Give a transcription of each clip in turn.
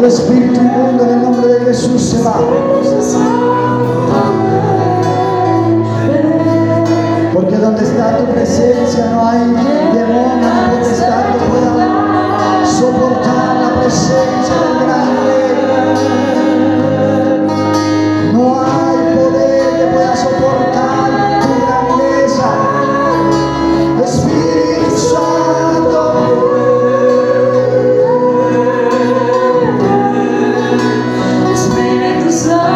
espíritu inmundo en el nombre de Jesús se va. Porque donde está tu presencia no hay demonio ni potestad que pueda soportar la presencia del gran Rey. No hay poder que pueda soportar tu grandeza. Espíritu Santo, Espíritu Santo.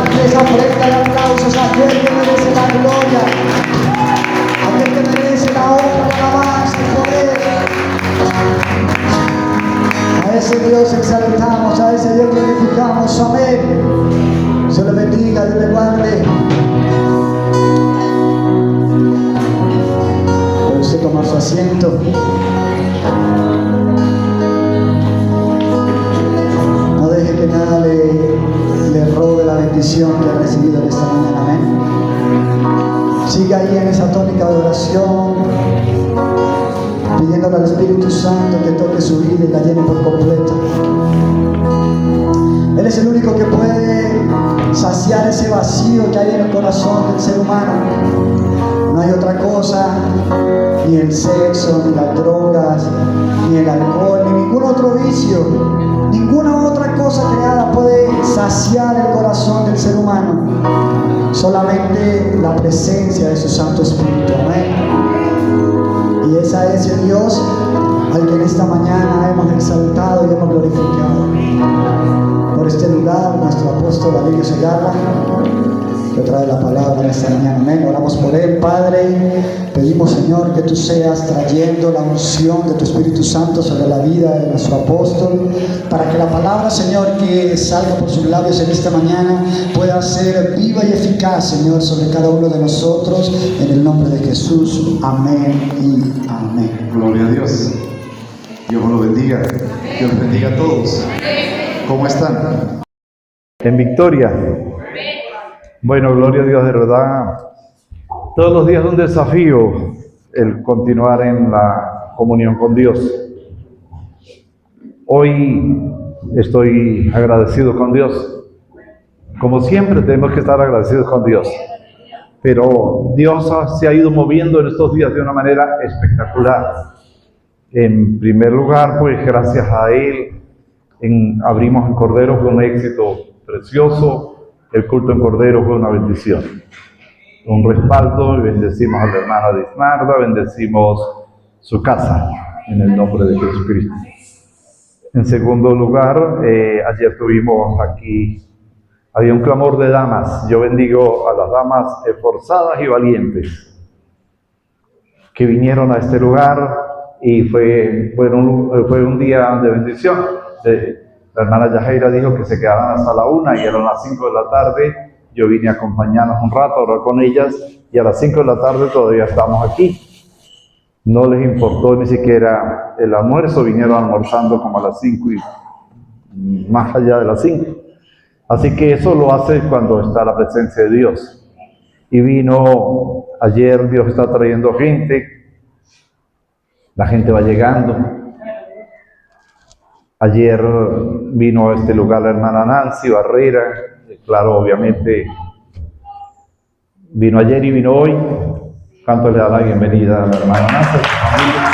darle esa ofrenda de aplausos a aquel que merece la gloria, a aquel que merece la honra, la alabanza, el poder. A ese Dios exaltamos, a ese Dios glorificamos. Amén. Se le bendiga, Dios le guarde. Puede usted tomar su asiento. No deje que nada le robe la bendición que ha recibido en esta mañana. Amén. Siga ahí en esa tónica de oración, pidiéndole al Espíritu Santo que toque su vida y la llene por completo. Él es el único que puede saciar ese vacío que hay en el corazón del ser humano. No hay otra cosa, ni el sexo, ni las drogas, ni el alcohol, ni ningún otro vicio, ninguna otra cosa creada puede saciar el corazón del ser humano. Solamente la presencia de su Santo Espíritu. Amén. Y esa es el Dios al que en esta mañana hemos exaltado y hemos glorificado. Por este lugar, nuestro apóstol Alirio Segarra, que trae la palabra en esta mañana. Amén. Oramos por él, Padre. Pedimos, Señor, que tú seas trayendo la unción de tu Espíritu Santo sobre la vida de nuestro apóstol, para que la palabra, Señor, que salga por sus labios en esta mañana pueda ser viva y eficaz, Señor, sobre cada uno de nosotros, en el nombre de Jesús. Amén y amén. Gloria a Dios. Dios lo bendiga. Dios bendiga a todos. ¿Cómo están? En victoria. Bueno, gloria a Dios, de verdad. Todos los días es un desafío el continuar en la comunión con Dios. Hoy estoy agradecido con Dios. Como siempre tenemos que estar agradecidos con Dios. Pero Dios se ha ido moviendo en estos días de una manera espectacular. En primer lugar, pues gracias a Él, abrimos en Cordero, fue un éxito precioso. El culto en Cordero fue una bendición, un respaldo, y bendecimos a la hermana Disnarda, bendecimos su casa, en el nombre de Jesucristo. En segundo lugar, ayer tuvimos aquí, había un clamor de damas. Yo bendigo a las damas esforzadas y valientes que vinieron a este lugar, y fue un día de bendición. La hermana Yajaira dijo que se quedaban hasta la 1 y eran las 5 de la tarde. Yo vine a acompañarnos un rato, a orar con ellas, y a las 5 de la tarde todavía estamos aquí. No les importó ni siquiera el almuerzo, vinieron almorzando como a las 5 y más allá de las 5. Así que eso lo hace cuando está la presencia de Dios. Y vino ayer, Dios está trayendo gente, la gente va llegando. Ayer vino a este lugar la hermana Nancy Barrera, claro, obviamente vino ayer y vino hoy. ¿Cuánto le da la bienvenida a la hermana Nancy, a su familia?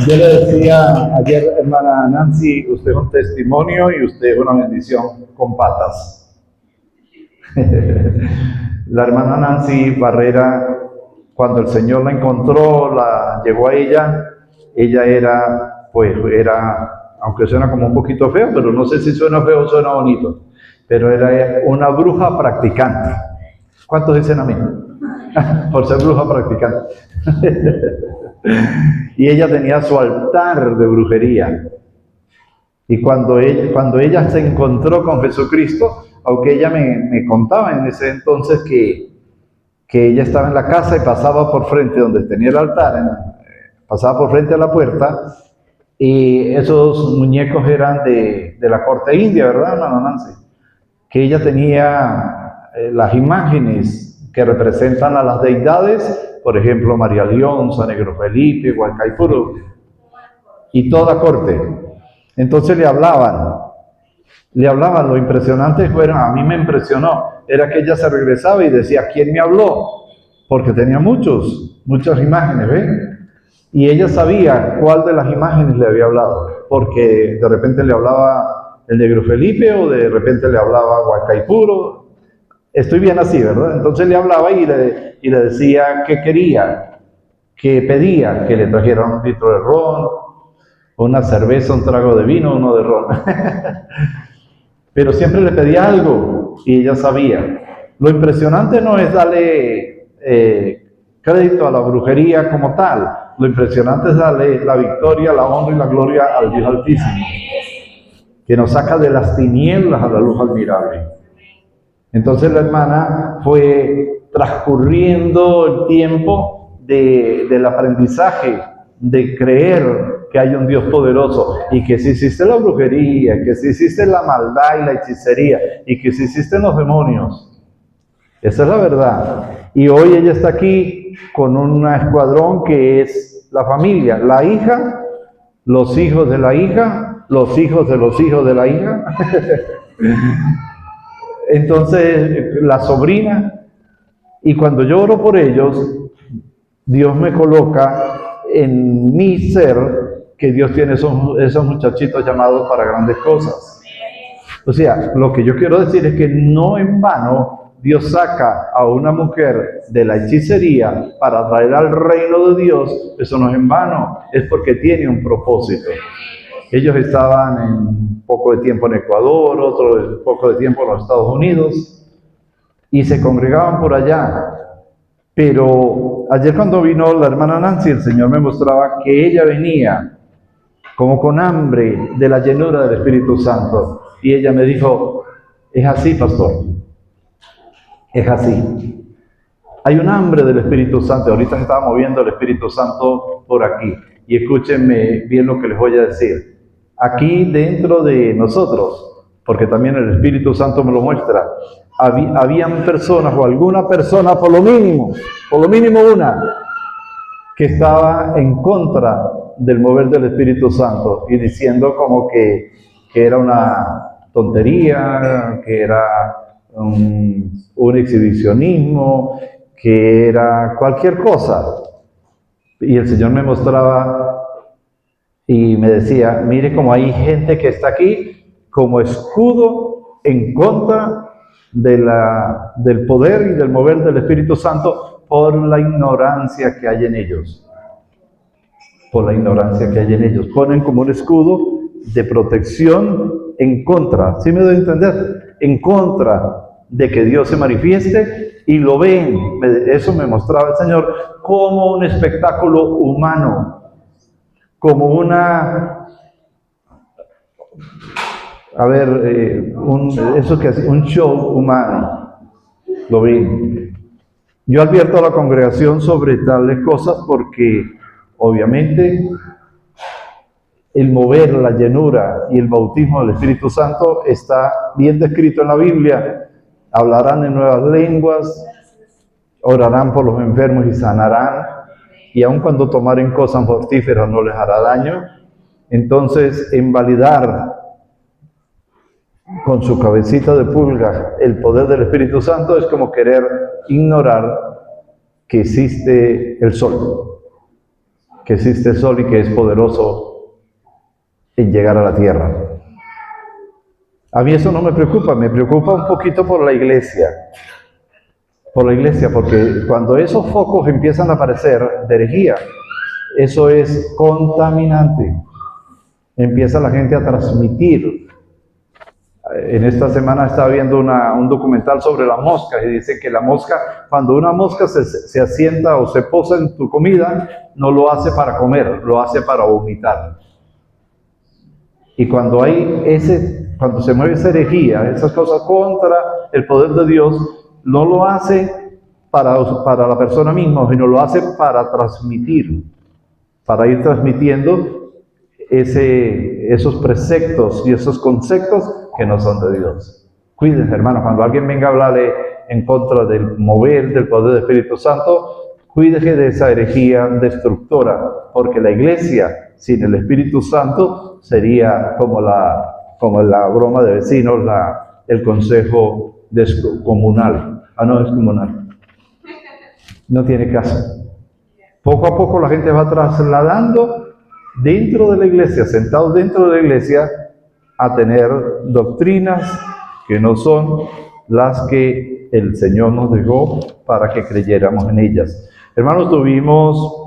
Yo le decía ayer, hermana Nancy, usted es un testimonio y usted es una bendición con patas. La hermana Nancy Barrera, cuando el Señor la encontró, llegó a ella era, aunque suena como un poquito feo, pero no sé si suena feo o suena bonito, pero era una bruja practicante. ¿Cuántos dicen amén? Por ser bruja practicante. Y ella tenía su altar de brujería. Y cuando ella se encontró con Jesucristo, aunque ella me contaba en ese entonces que ella estaba en la casa y pasaba por frente donde tenía el altar, pasaba por frente a la puerta, y esos muñecos eran de la corte india, ¿verdad, hermano Nancy? Que ella tenía las imágenes que representan a las deidades, por ejemplo, María Leonza, Negro Felipe, Huaycaipuro, y toda corte. Entonces le hablaban, lo impresionante fue, a mí me impresionó, era que ella se regresaba y decía, ¿quién me habló? Porque tenía muchas imágenes, ¿ven? Y ella sabía cuál de las imágenes le había hablado, porque de repente le hablaba el Negro Felipe o de repente le hablaba Huaycaipuro. Estoy bien así, ¿verdad? Entonces le hablaba y le decía qué quería, que pedía, que le trajeran un litro de ron, una cerveza, un trago de vino, uno de ron. pero siempre le pedía algo y ella sabía. Lo impresionante no es darle crédito a la brujería como tal, lo impresionante es darle la victoria, la honra y la gloria al Dios Altísimo, que nos saca de las tinieblas a la luz admirable. Entonces la hermana fue transcurriendo el tiempo del aprendizaje, de creer que hay un Dios poderoso y que si existe la brujería, que si existe la maldad y la hechicería y que si existen los demonios. Esa es la verdad. Y hoy ella está aquí con un escuadrón que es la familia, la hija, los hijos de la hija, los hijos de los hijos de la hija. Entonces, la sobrina. Y cuando yo oro por ellos, Dios me coloca en mi ser que Dios tiene esos muchachitos llamados para grandes cosas. O sea, lo que yo quiero decir es que no en vano Dios saca a una mujer de la hechicería para traer al reino de Dios. Eso no es en vano, es porque tiene un propósito. Ellos estaban un poco de tiempo en Ecuador, otro poco de tiempo en los Estados Unidos, y se congregaban por allá. Pero ayer cuando vino la hermana Nancy, el Señor me mostraba que ella venía como con hambre de la llenura del Espíritu Santo. Y ella me dijo, es así, pastor, es así. Hay un hambre del Espíritu Santo. Ahorita se estaba moviendo el Espíritu Santo por aquí. Y escúchenme bien lo que les voy a decir. Aquí dentro de nosotros, porque también el Espíritu Santo me lo muestra, habían personas o alguna persona, por lo mínimo una, que estaba en contra del mover del Espíritu Santo y diciendo como que era una tontería, que era un exhibicionismo, que era cualquier cosa. Y el Señor me mostraba y me decía, mire cómo hay gente que está aquí como escudo en contra del poder y del mover del Espíritu Santo por la ignorancia que hay en ellos. Por la ignorancia que hay en ellos. Ponen como un escudo de protección en contra, ¿sí me doy a entender? En contra de que Dios se manifieste, y lo ven, eso me mostraba el Señor, como un espectáculo humano, como una, un show humano, lo vi. Yo advierto a la congregación sobre tales cosas porque obviamente el mover, la llenura y el bautismo del Espíritu Santo está bien descrito en la Biblia. Hablarán en nuevas lenguas, orarán por los enfermos y sanarán, y aun cuando tomaren cosas mortíferas no les hará daño. Entonces, invalidar con su cabecita de pulga el poder del Espíritu Santo es como querer ignorar que existe el sol, que existe el sol y que es poderoso en llegar a la tierra. A mí eso no me preocupa un poquito por la iglesia, porque cuando esos focos empiezan a aparecer de herejía, eso es contaminante. Empieza la gente a transmitir. En esta semana estaba viendo un documental sobre la mosca y dice que la mosca, cuando una mosca se asienta o se posa en tu comida, no lo hace para comer, lo hace para vomitar. Y cuando cuando se mueve esa herejía, esas cosas contra el poder de Dios, no lo hace para la persona misma, sino lo hace para transmitir, para ir transmitiendo esos preceptos y esos conceptos que no son de Dios. Cuídense, hermanos, cuando alguien venga a hablarle en contra del mover del poder del Espíritu Santo, cuídese de esa herejía destructora, porque la iglesia sin el Espíritu Santo sería como la broma de vecinos, el consejo comunal. No es comunal. No tiene caso. Poco a poco la gente va trasladando dentro de la iglesia, sentados dentro de la iglesia, a tener doctrinas que no son las que el Señor nos dejó para que creyéramos en ellas. Hermanos, tuvimos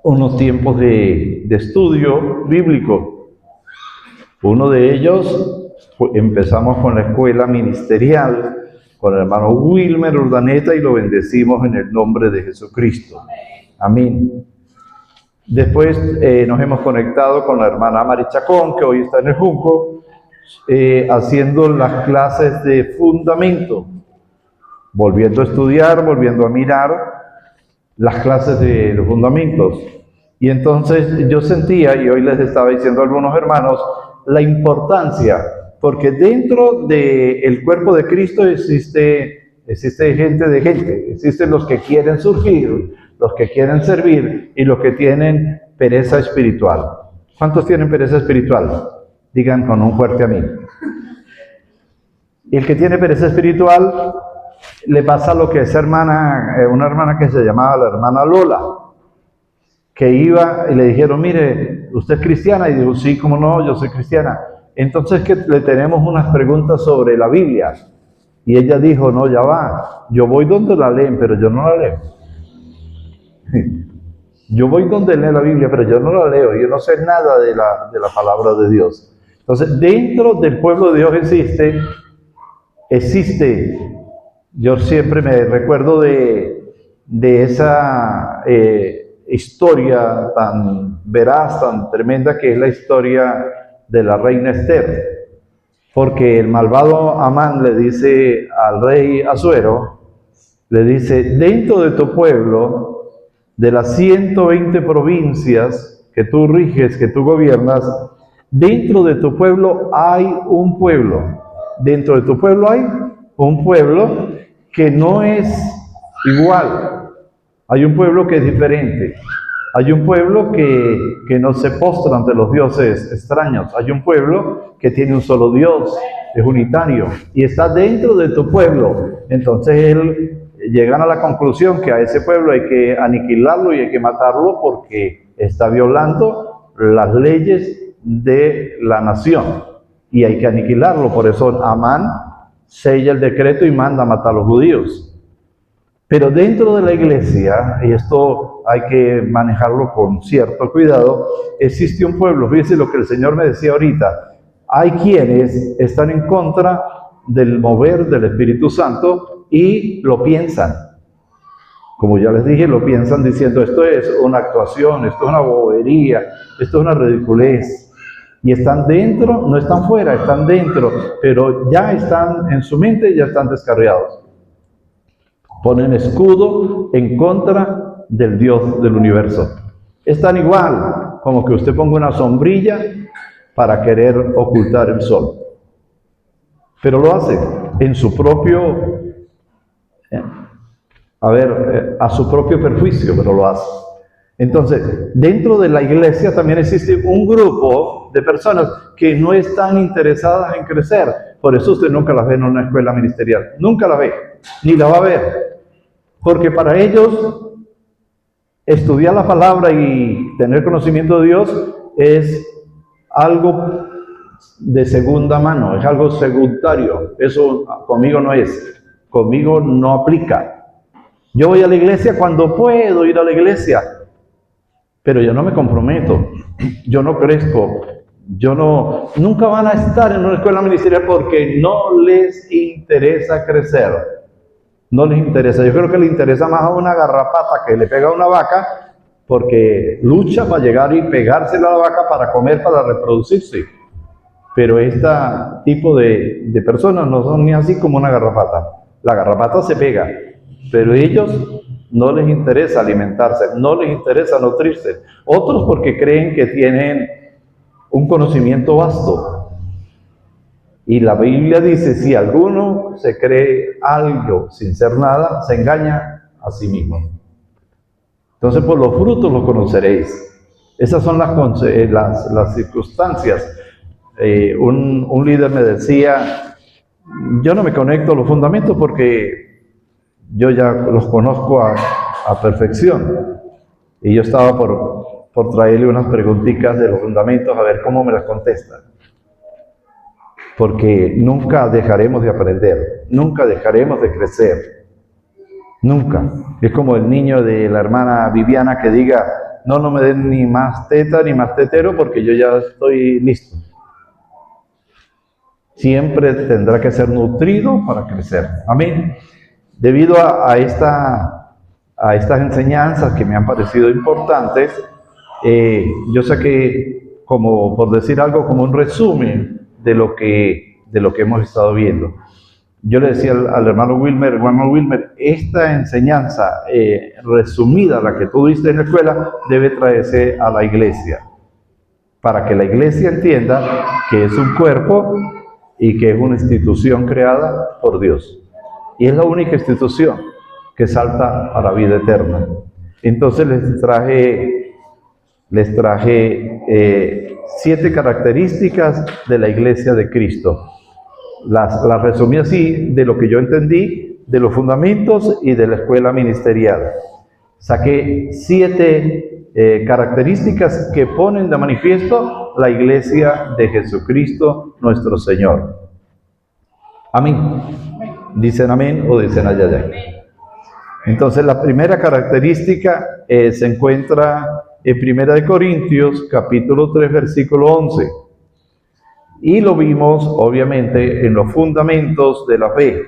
unos tiempos de estudio bíblico. Uno de ellos empezamos con la escuela ministerial, con el hermano Wilmer Urdaneta, y lo bendecimos en el nombre de Jesucristo. Amén. Después nos hemos conectado con la hermana Mari Chacón, que hoy está en el Junco, haciendo las clases de fundamento, volviendo a estudiar, volviendo a mirar las clases de los fundamentos. Y entonces yo sentía, y hoy les estaba diciendo a algunos hermanos, la importancia, porque dentro del cuerpo de Cristo existe gente de gente, existen los que quieren surgir, los que quieren servir y los que tienen pereza espiritual. ¿Cuántos tienen pereza espiritual? Digan con un fuerte amén. Y el que tiene pereza espiritual le pasa lo que esa hermana, una hermana que se llamaba la hermana Lola, que iba y le dijeron, mire, ¿usted es cristiana? Y dijo, sí, ¿cómo no? Yo soy cristiana. Entonces que le tenemos unas preguntas sobre la Biblia. Y ella dijo, no, ya va, yo voy donde la leen, pero yo no la leo. Yo voy donde leen la Biblia, pero yo no la leo, yo no sé nada de la palabra de Dios. Entonces, dentro del pueblo de Dios existe, yo siempre me recuerdo de esa historia tan veraz, tan tremenda, que es la historia de la reina Esther, porque el malvado Amán le dice al rey Asuero, le dice, dentro de tu pueblo, de las 120 provincias que tú riges, que tú gobiernas, dentro de tu pueblo hay un pueblo, dentro de tu pueblo hay un pueblo que no es igual, hay un pueblo que es diferente. Hay un pueblo que no se postra ante los dioses extraños. Hay un pueblo que tiene un solo Dios, es unitario, y está dentro de tu pueblo. Entonces llegan a la conclusión que a ese pueblo hay que aniquilarlo y hay que matarlo porque está violando las leyes de la nación. Y hay que aniquilarlo. Por eso Amán sella el decreto y manda a matar a los judíos. Pero dentro de la iglesia, y esto hay que manejarlo con cierto cuidado, existe un pueblo. Fíjense lo que el Señor me decía ahorita. Hay quienes están en contra del mover del Espíritu Santo y lo piensan. Como ya les dije, lo piensan diciendo, esto es una actuación, esto es una bobería, esto es una ridiculez. Y están dentro, no están fuera, están dentro, pero ya están en su mente, ya están descarriados. Ponen escudo en contra del Dios del universo. Es tan igual como que usted ponga una sombrilla para querer ocultar el sol. Pero lo hace en su propio, a su propio perjuicio, pero lo hace. Entonces, dentro de la iglesia también existe un grupo de personas que no están interesadas en crecer. Por eso usted nunca las ve en una escuela ministerial. Nunca la ve, ni la va a ver. Porque para ellos, estudiar la palabra y tener conocimiento de Dios es algo de segunda mano, es algo secundario. Eso conmigo no es, conmigo no aplica. Yo voy a la iglesia cuando puedo ir a la iglesia, pero yo no me comprometo, yo no crezco, nunca van a estar en una escuela ministerial porque no les interesa crecer. No les interesa. Yo creo que le interesa más a una garrapata que le pega a una vaca porque lucha para llegar y pegársela a la vaca para comer, para reproducirse. Pero este tipo de personas no son ni así como una garrapata. La garrapata se pega, pero ellos no les interesa alimentarse, no les interesa nutrirse. Otros porque creen que tienen un conocimiento vasto. Y la Biblia dice, si alguno se cree algo sin ser nada, se engaña a sí mismo. Entonces, por los frutos los conoceréis. Esas son las circunstancias. Un líder me decía, yo no me conecto a los fundamentos porque yo ya los conozco a perfección. Y yo estaba por traerle unas preguntitas de los fundamentos a ver cómo me las contestan. Porque nunca dejaremos de aprender, nunca dejaremos de crecer, nunca. Es como el niño de la hermana Viviana que diga, no me den ni más teta ni más tetero porque yo ya estoy listo. siempre tendrá que ser nutrido para crecer. Amén. Debido a estas enseñanzas que me han parecido importantes, yo saqué, como por decir algo, como un resumen de lo que hemos estado viendo. Yo le decía al hermano Wilmer, esta enseñanza resumida, la que tú diste en la escuela, debe traerse a la iglesia, para que la iglesia entienda que es un cuerpo y que es una institución creada por Dios. Y es la única institución que salta a la vida eterna. Entonces les traje 7 características de la iglesia de Cristo. Las resumí así, de lo que yo entendí, de los fundamentos y de la escuela ministerial. Saqué 7 características que ponen de manifiesto la iglesia de Jesucristo nuestro Señor. Amén. ¿Dicen amén o dicen ayayay? Entonces la primera característica se encuentra en 1 Corintios capítulo 3 versículo 11. Y lo vimos obviamente en los fundamentos de la fe.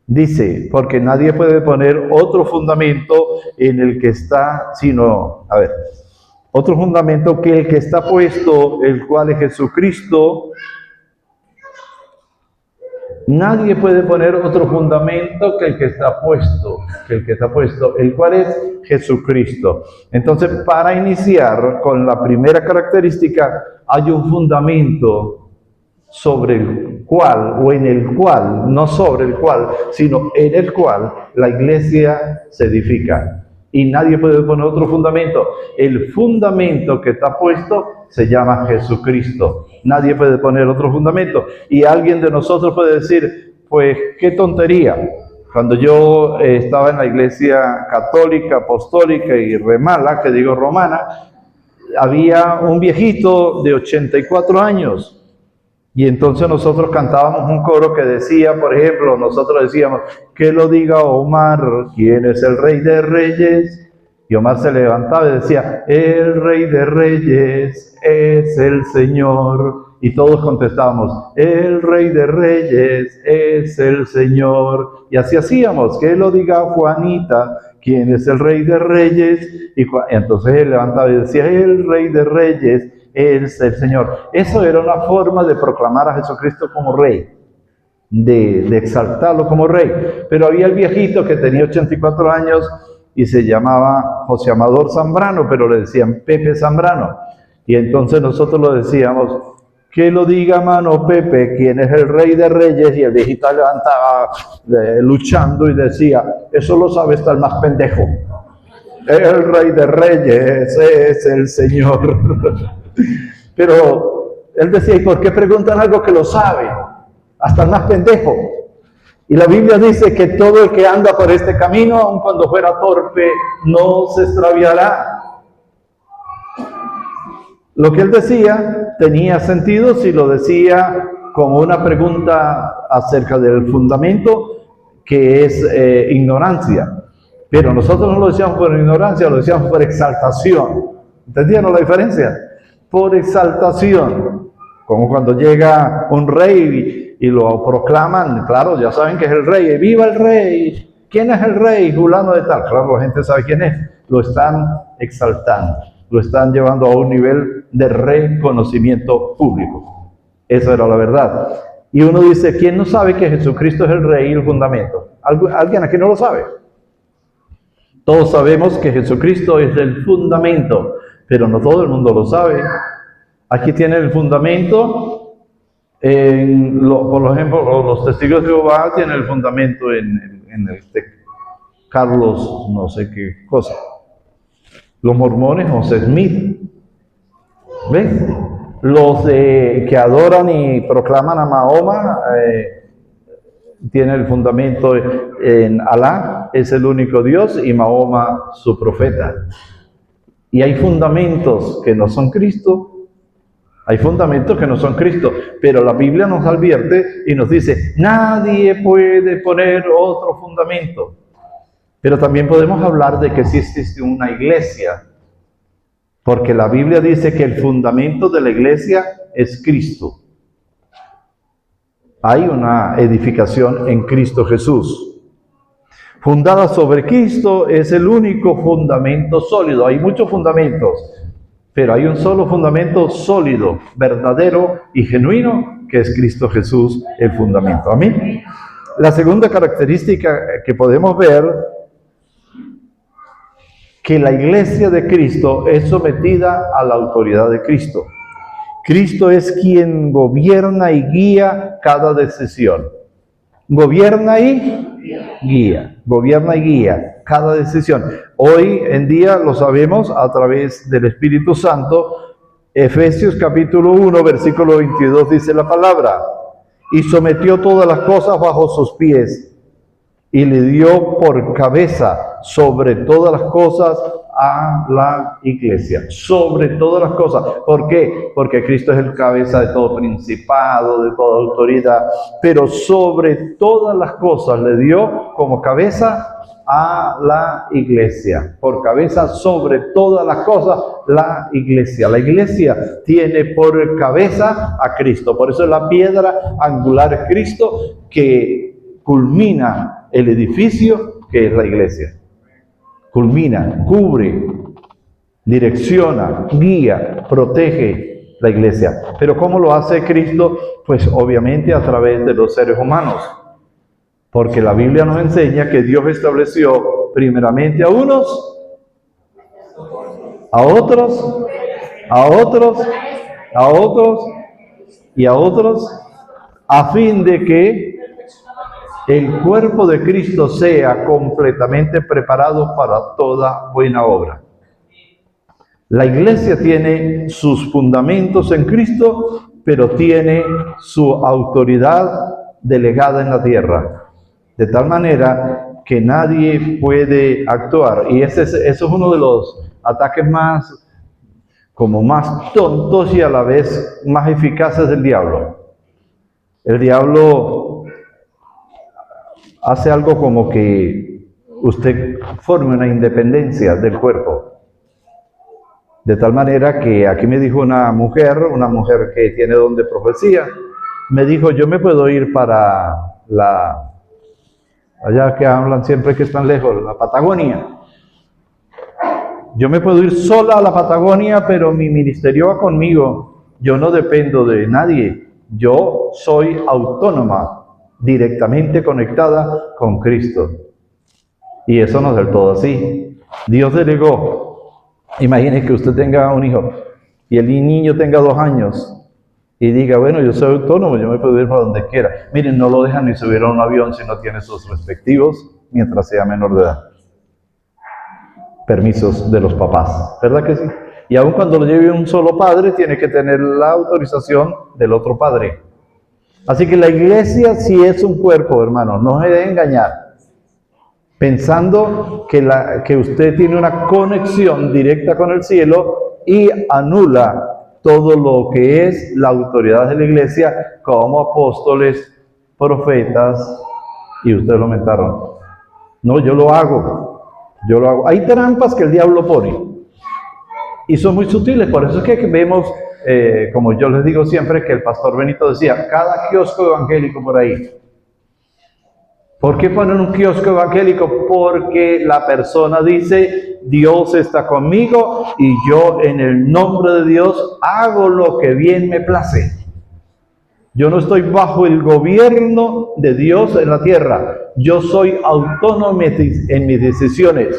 Dice, porque nadie puede poner otro fundamento en el que está, sino, otro fundamento que el que está puesto, el cual es Jesucristo. Nadie puede poner otro fundamento que el que está puesto, el cual es Jesucristo. Entonces, para iniciar con la primera característica, hay un fundamento sobre el cual, o en el cual, no sobre el cual, sino en el cual la iglesia se edifica. Y nadie puede poner otro fundamento. El fundamento que está puesto se llama Jesucristo. Nadie puede poner otro fundamento. Y alguien de nosotros puede decir, pues, qué tontería. Cuando yo estaba en la iglesia católica, apostólica y remala, que digo romana, había un viejito de 84 años. Y entonces nosotros cantábamos un coro que decía, por ejemplo, nosotros decíamos, que lo diga Omar, ¿quién es el Rey de Reyes? Y Omar se levantaba y decía, el Rey de Reyes es el Señor. Y todos contestábamos, el Rey de Reyes es el Señor. Y así hacíamos, que lo diga Juanita, ¿quién es el Rey de Reyes? Y entonces él levantaba y decía, el Rey de Reyes es el Señor. Eso era una forma de proclamar a Jesucristo como Rey, de exaltarlo como Rey. Pero había el viejito que tenía 84 años y se llamaba José Amador Zambrano, pero le decían Pepe Zambrano. Y entonces nosotros lo decíamos, que lo diga mano Pepe, quien es el Rey de Reyes. Y el viejito levantaba luchando y decía, eso lo sabe hasta el más pendejo. El Rey de Reyes es el Señor. Pero él decía, ¿y por qué preguntan algo que lo sabe? Hasta el más pendejo. Y la Biblia dice que todo el que anda por este camino, aun cuando fuera torpe, no se extraviará. Lo que él decía tenía sentido si lo decía como una pregunta acerca del fundamento, que es ignorancia. Pero nosotros no lo decíamos por ignorancia, lo decíamos por exaltación. ¿Entendieron la diferencia? Por exaltación. Como cuando llega un rey y lo proclaman, claro, ya saben que es el rey. ¡Viva el rey! ¿Quién es el rey? Fulano de tal. Claro, la gente sabe quién es. Lo están exaltando. Lo están llevando a un nivel de reconocimiento público. Eso era la verdad. Y uno dice, ¿quién no sabe que Jesucristo es el rey y el fundamento? ¿Alguien aquí no lo sabe? Todos sabemos que Jesucristo es el fundamento, pero no todo el mundo lo sabe. Aquí tiene el fundamento, por ejemplo, los testigos de Jehová tienen el fundamento en Carlos, no sé qué cosa. Los mormones, José Smith. ¿Ves? Los que adoran y proclaman a Mahoma tienen el fundamento en Alá, es el único Dios, y Mahoma su profeta. Y hay fundamentos que no son Cristo. Hay fundamentos que no son Cristo, pero la Biblia nos advierte y nos dice, nadie puede poner otro fundamento. Pero también podemos hablar de que sí existe una iglesia, porque la Biblia dice que el fundamento de la iglesia es Cristo. hay una edificación en Cristo Jesús. Fundada sobre Cristo es el único fundamento sólido. Hay muchos fundamentos, pero hay un solo fundamento sólido, verdadero y genuino, que es Cristo Jesús, el fundamento. Amén. La segunda característica que podemos ver, que la iglesia de Cristo es sometida a la autoridad de Cristo. Cristo es quien gobierna y guía cada decisión. Gobierna y guía cada decisión. Hoy en día lo sabemos a través del Espíritu Santo. Efesios capítulo 1, versículo 22 dice la palabra: y sometió todas las cosas bajo sus pies, y le dio por cabeza sobre todas las cosas a la iglesia. Sobre todas las cosas. ¿Por qué? Porque Cristo es el cabeza de todo principado, de toda autoridad. Pero sobre todas las cosas le dio como cabeza a la iglesia. Por cabeza sobre todas las cosas la iglesia. La iglesia tiene por cabeza a Cristo. Por eso es la piedra angular de Cristo que culmina el edificio que es la iglesia. Culmina, cubre, direcciona, guía, protege la iglesia. Pero ¿cómo lo hace Cristo? Pues obviamente a través de los seres humanos. Porque la Biblia nos enseña que Dios estableció primeramente a unos, a otros, a otros, a otros y a otros, a fin de que el cuerpo de Cristo sea completamente preparado para toda buena obra. La iglesia tiene sus fundamentos en Cristo, pero tiene su autoridad delegada en la tierra. De tal manera que nadie puede actuar. Y eso es uno de los ataques más tontos y a la vez más eficaces del diablo. El diablo hace algo como que usted forme una independencia del cuerpo. De tal manera que aquí me dijo una mujer que tiene don de profecía, me dijo: yo me puedo ir para allá que hablan siempre que están lejos, la Patagonia. Yo me puedo ir sola a la Patagonia, pero mi ministerio va conmigo. Yo no dependo de nadie. Yo soy autónoma, directamente conectada con Cristo. Y eso no es del todo así. Dios delegó. Imagine que usted tenga un hijo y el niño tenga 2 años y diga: bueno, yo soy autónomo, yo me puedo ir para donde quiera. Miren, no lo dejan ni subir a un avión si no tiene sus respectivos, mientras sea menor de edad. Permisos de los papás, ¿verdad que sí? Y aun cuando lo lleve un solo padre, tiene que tener la autorización del otro padre. Así que la iglesia sí es un cuerpo, hermano, no se debe engañar, pensando que usted tiene una conexión directa con el cielo y anula todo lo que es la autoridad de la iglesia como apóstoles, profetas, y ustedes lo mentaron. No, yo lo hago. Hay trampas que el diablo pone y son muy sutiles. Por eso es que vemos, como yo les digo siempre, que el pastor Benito decía: cada kiosco evangélico por ahí. ¿Por qué ponen un kiosco evangélico? Porque la persona dice: Dios está conmigo y yo en el nombre de Dios hago lo que bien me place. Yo no estoy bajo el gobierno de Dios en la tierra. Yo soy autónomo en mis decisiones.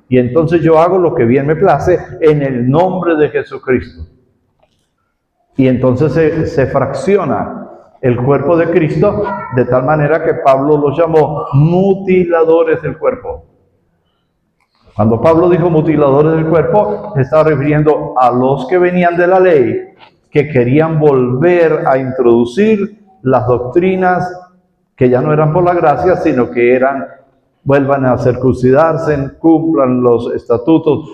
Y entonces yo hago lo que bien me place en el nombre de Jesucristo. Y entonces se fracciona el cuerpo de Cristo de tal manera que Pablo los llamó mutiladores del cuerpo. Cuando Pablo dijo mutiladores del cuerpo, se estaba refiriendo a los que venían de la ley, que querían volver a introducir las doctrinas que ya no eran por la gracia, sino que eran: vuelvan a circuncidarse, cumplan los estatutos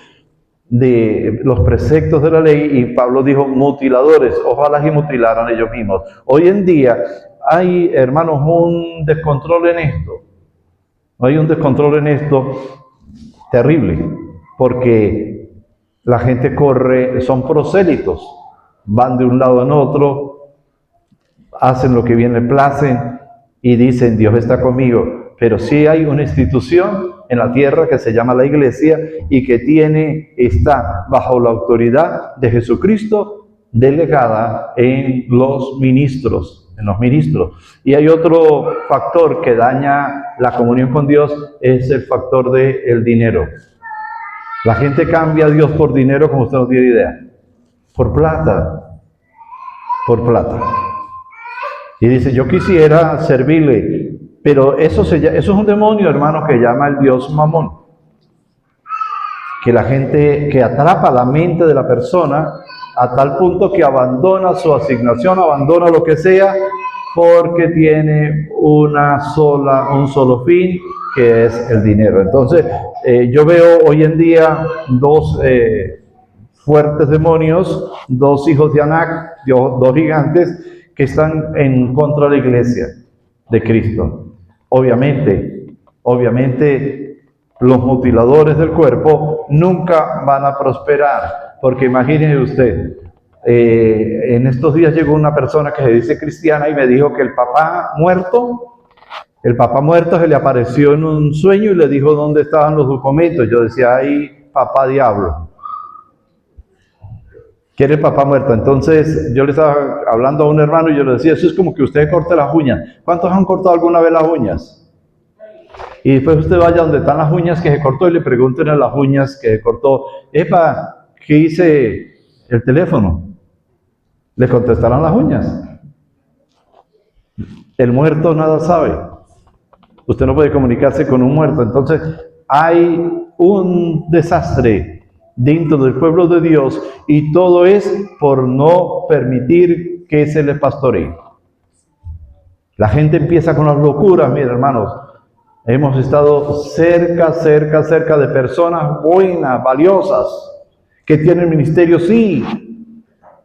de los preceptos de la ley. Y Pablo dijo mutiladores, ojalá y mutilaran ellos mismos. Hoy en día hay, hermanos, un descontrol en esto. Hay un descontrol en esto terrible, porque la gente corre, son prosélitos, van de un lado en otro, hacen lo que bien les placen y dicen Dios está conmigo. Pero sí hay una institución en la tierra que se llama la iglesia y que está bajo la autoridad de Jesucristo, delegada en los ministros. Y hay otro factor que daña la comunión con Dios, es el factor del dinero. La gente cambia a Dios por dinero, como usted no tiene idea. Por plata. Y dice, yo quisiera servirle, pero eso es un demonio, hermano, que llama el Dios Mamón. Que atrapa la mente de la persona a tal punto que abandona su asignación, abandona lo que sea, porque tiene un solo fin, que es el dinero. Entonces, yo veo hoy en día dos fuertes demonios, dos hijos de Anak, dos gigantes, que están en contra de la iglesia de Cristo. Obviamente, los mutiladores del cuerpo nunca van a prosperar, porque imagínese usted, en estos días llegó una persona que se dice cristiana y me dijo que el papá muerto se le apareció en un sueño y le dijo dónde estaban los documentos. Yo decía, ay, papá diablo. ¿Quiere el papá muerto? Entonces yo le estaba hablando a un hermano y yo le decía, eso es como que usted corte las uñas. ¿Cuántos han cortado alguna vez las uñas? Y después usted vaya donde están las uñas que se cortó y le pregunten a las uñas que se cortó, epa, ¿qué hice el teléfono? Le contestarán las uñas. El muerto nada sabe. Usted no puede comunicarse con un muerto. Entonces hay un desastre dentro del pueblo de Dios y todo es por no permitir que se le pastoree. La gente empieza con las locuras, mira hermanos. Hemos estado cerca de personas buenas, valiosas, que tienen ministerio, sí,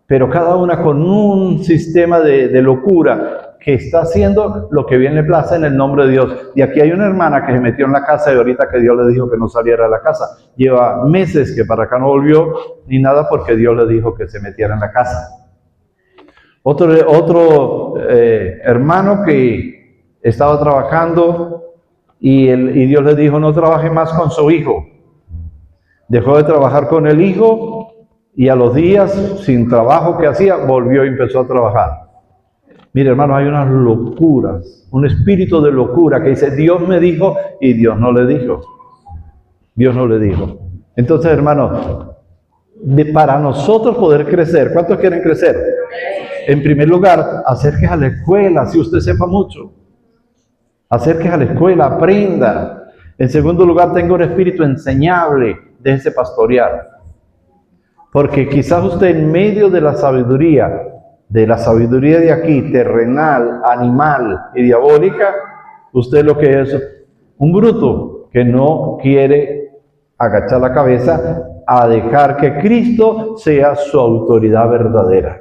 pero cada una con un sistema de locura que está haciendo lo que bien le place en el nombre de Dios. Y aquí hay una hermana que se metió en la casa y ahorita que Dios le dijo que no saliera de la casa. Lleva meses que para acá no volvió ni nada porque Dios le dijo que se metiera en la casa. Otro hermano que estaba trabajando y Dios le dijo no trabaje más con su hijo. Dejó de trabajar con el hijo y a los días, sin trabajo que hacía, volvió y empezó a trabajar. Mire, hermano, hay unas locuras, un espíritu de locura que dice, Dios me dijo y Dios no le dijo. Dios no le dijo. Entonces, hermano, para nosotros poder crecer, ¿cuántos quieren crecer? En primer lugar, acérquese a la escuela, si usted sepa mucho. Acérquese a la escuela, aprenda. En segundo lugar, tenga un espíritu enseñable, déjese pastorear. Porque quizás usted en medio de la sabiduría de aquí, terrenal, animal y diabólica, usted lo que es un bruto que no quiere agachar la cabeza a dejar que Cristo sea su autoridad verdadera.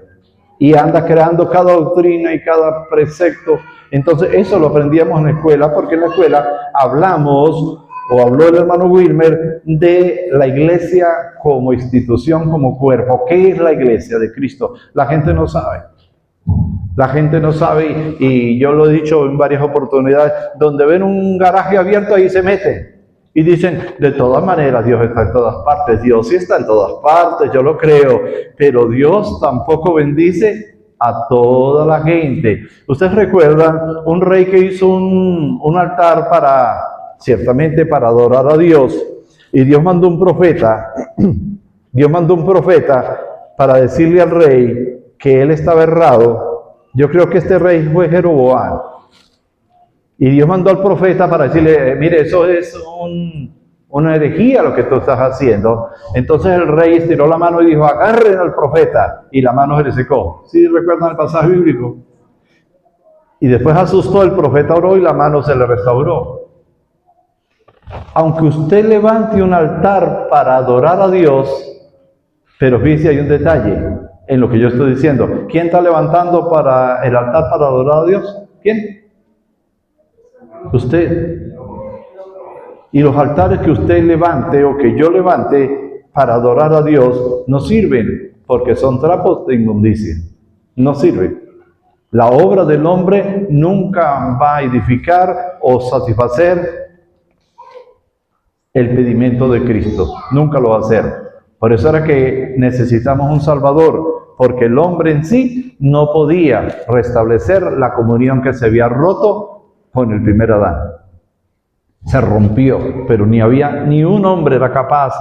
Y anda creando cada doctrina y cada precepto. Entonces eso lo aprendíamos en la escuela, porque en la escuela habló el hermano Wilmer de la iglesia como institución, como cuerpo. ¿Qué es la iglesia de Cristo? La gente no sabe. La gente no sabe y yo lo he dicho en varias oportunidades, donde ven un garaje abierto ahí se meten y dicen, de todas maneras Dios está en todas partes. Dios sí está en todas partes, yo lo creo, pero Dios tampoco bendice a toda la gente. Ustedes recuerdan un rey que hizo un altar ciertamente para adorar a Dios, y Dios mandó un profeta para decirle al rey que él estaba errado. Yo creo que este rey fue Jeroboam. Y Dios mandó al profeta para decirle, mire, eso es una herejía lo que tú estás haciendo. Entonces el rey estiró la mano y dijo, agarren al profeta. Y la mano se le secó. ¿Sí recuerdan el pasaje bíblico? Y después asustó, el profeta oró y la mano se le restauró. Aunque usted levante un altar para adorar a Dios, pero fíjese, hay un detalle en lo que yo estoy diciendo. ¿Quién está levantando para el altar para adorar a Dios? ¿Quién? Usted. Y los altares que usted levante o que yo levante para adorar a Dios no sirven, porque son trapos de inmundicia. No sirven. La obra del hombre nunca va a edificar o satisfacer el pedimento de Cristo. Nunca lo va a hacer. Por eso era que necesitamos un Salvador, porque el hombre en sí no podía restablecer la comunión que se había roto con el primer Adán. Se rompió, pero ni un hombre era capaz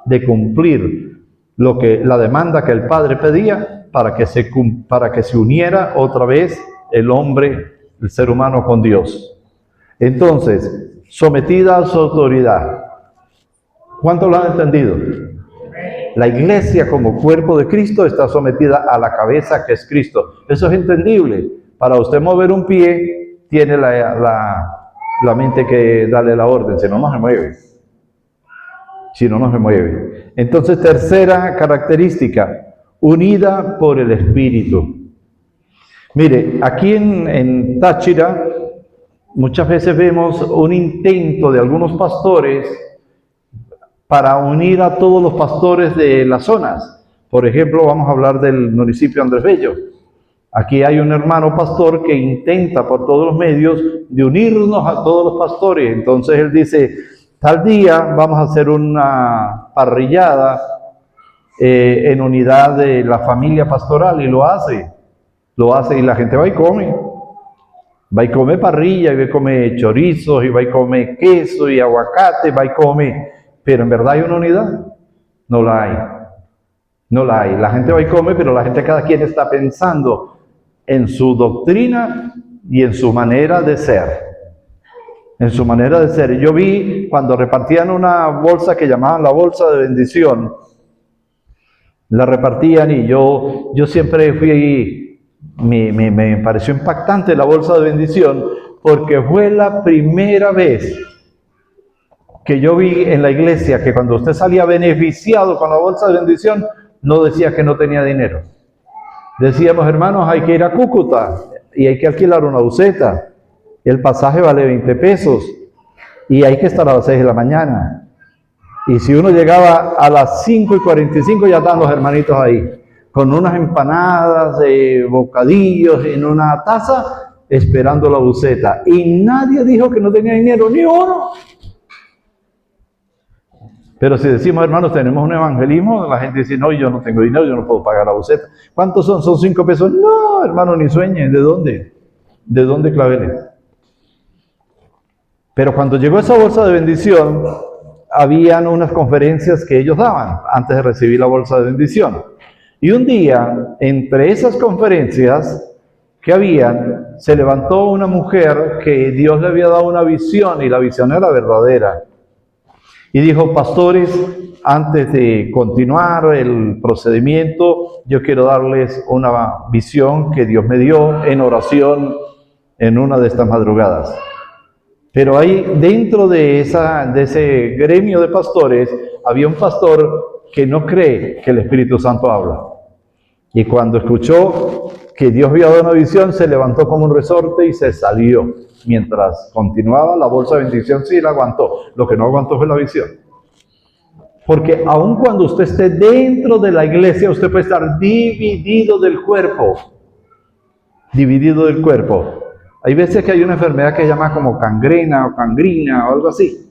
de cumplir la demanda que el Padre pedía para que se uniera otra vez el hombre, el ser humano con Dios. Entonces, sometida a su autoridad. ¿Cuántos lo han entendido? La iglesia como cuerpo de Cristo está sometida a la cabeza que es Cristo. Eso es entendible. Para usted mover un pie, tiene la mente que darle la orden, si no, no se mueve. Si no, no se mueve. Entonces, tercera característica, unida por el Espíritu. Mire, aquí en Táchira, muchas veces vemos un intento de algunos pastores para unir a todos los pastores de las zonas. Por ejemplo, vamos a hablar del municipio Andrés Bello. Aquí hay un hermano pastor que intenta por todos los medios de unirnos a todos los pastores. Entonces él dice, tal día vamos a hacer una parrillada en unidad de la familia pastoral, y lo hace y la gente va y come. Va y come parrilla, y va y come chorizos, y va y come queso y aguacate, va y come. Pero en verdad hay una unidad. No la hay. No la hay. La gente va y come, pero la gente, cada quien está pensando en su doctrina y en su manera de ser. En su manera de ser. Yo vi cuando repartían una bolsa que llamaban la bolsa de bendición. La repartían y yo siempre me pareció impactante la bolsa de bendición, porque fue la primera vez que yo vi en la iglesia que cuando usted salía beneficiado con la bolsa de bendición, no decía que no tenía dinero. Decíamos, hermanos, hay que ir a Cúcuta y hay que alquilar una buseta. El pasaje vale 20 pesos y hay que estar a las 6 de la mañana. Y si uno llegaba a las 5:45, ya estaban los hermanitos ahí, con unas empanadas, bocadillos en una taza, esperando la buseta. Y nadie dijo que no tenía dinero, ni uno. Pero si decimos, hermanos, tenemos un evangelismo, la gente dice, no, yo no tengo dinero, yo no puedo pagar la buseta. ¿Cuántos son? ¿Son 5 pesos? No, hermano, ni sueñen. ¿De dónde? ¿De dónde claveles? Pero cuando llegó esa bolsa de bendición, habían unas conferencias que ellos daban antes de recibir la bolsa de bendición. Y un día, entre esas conferencias que habían, se levantó una mujer que Dios le había dado una visión, y la visión era verdadera. Y dijo, pastores, antes de continuar el procedimiento, yo quiero darles una visión que Dios me dio en oración en una de estas madrugadas. Pero ahí, dentro de ese gremio de pastores, había un pastor que no cree que el Espíritu Santo habla. Y cuando escuchó que Dios había dado una visión, se levantó como un resorte y se salió. Mientras continuaba la bolsa de bendición, sí la aguantó. Lo que no aguantó fue la visión. Porque aun cuando usted esté dentro de la iglesia, usted puede estar dividido del cuerpo. Dividido del cuerpo. Hay veces que hay una enfermedad que se llama como gangrena o gangrina o algo así,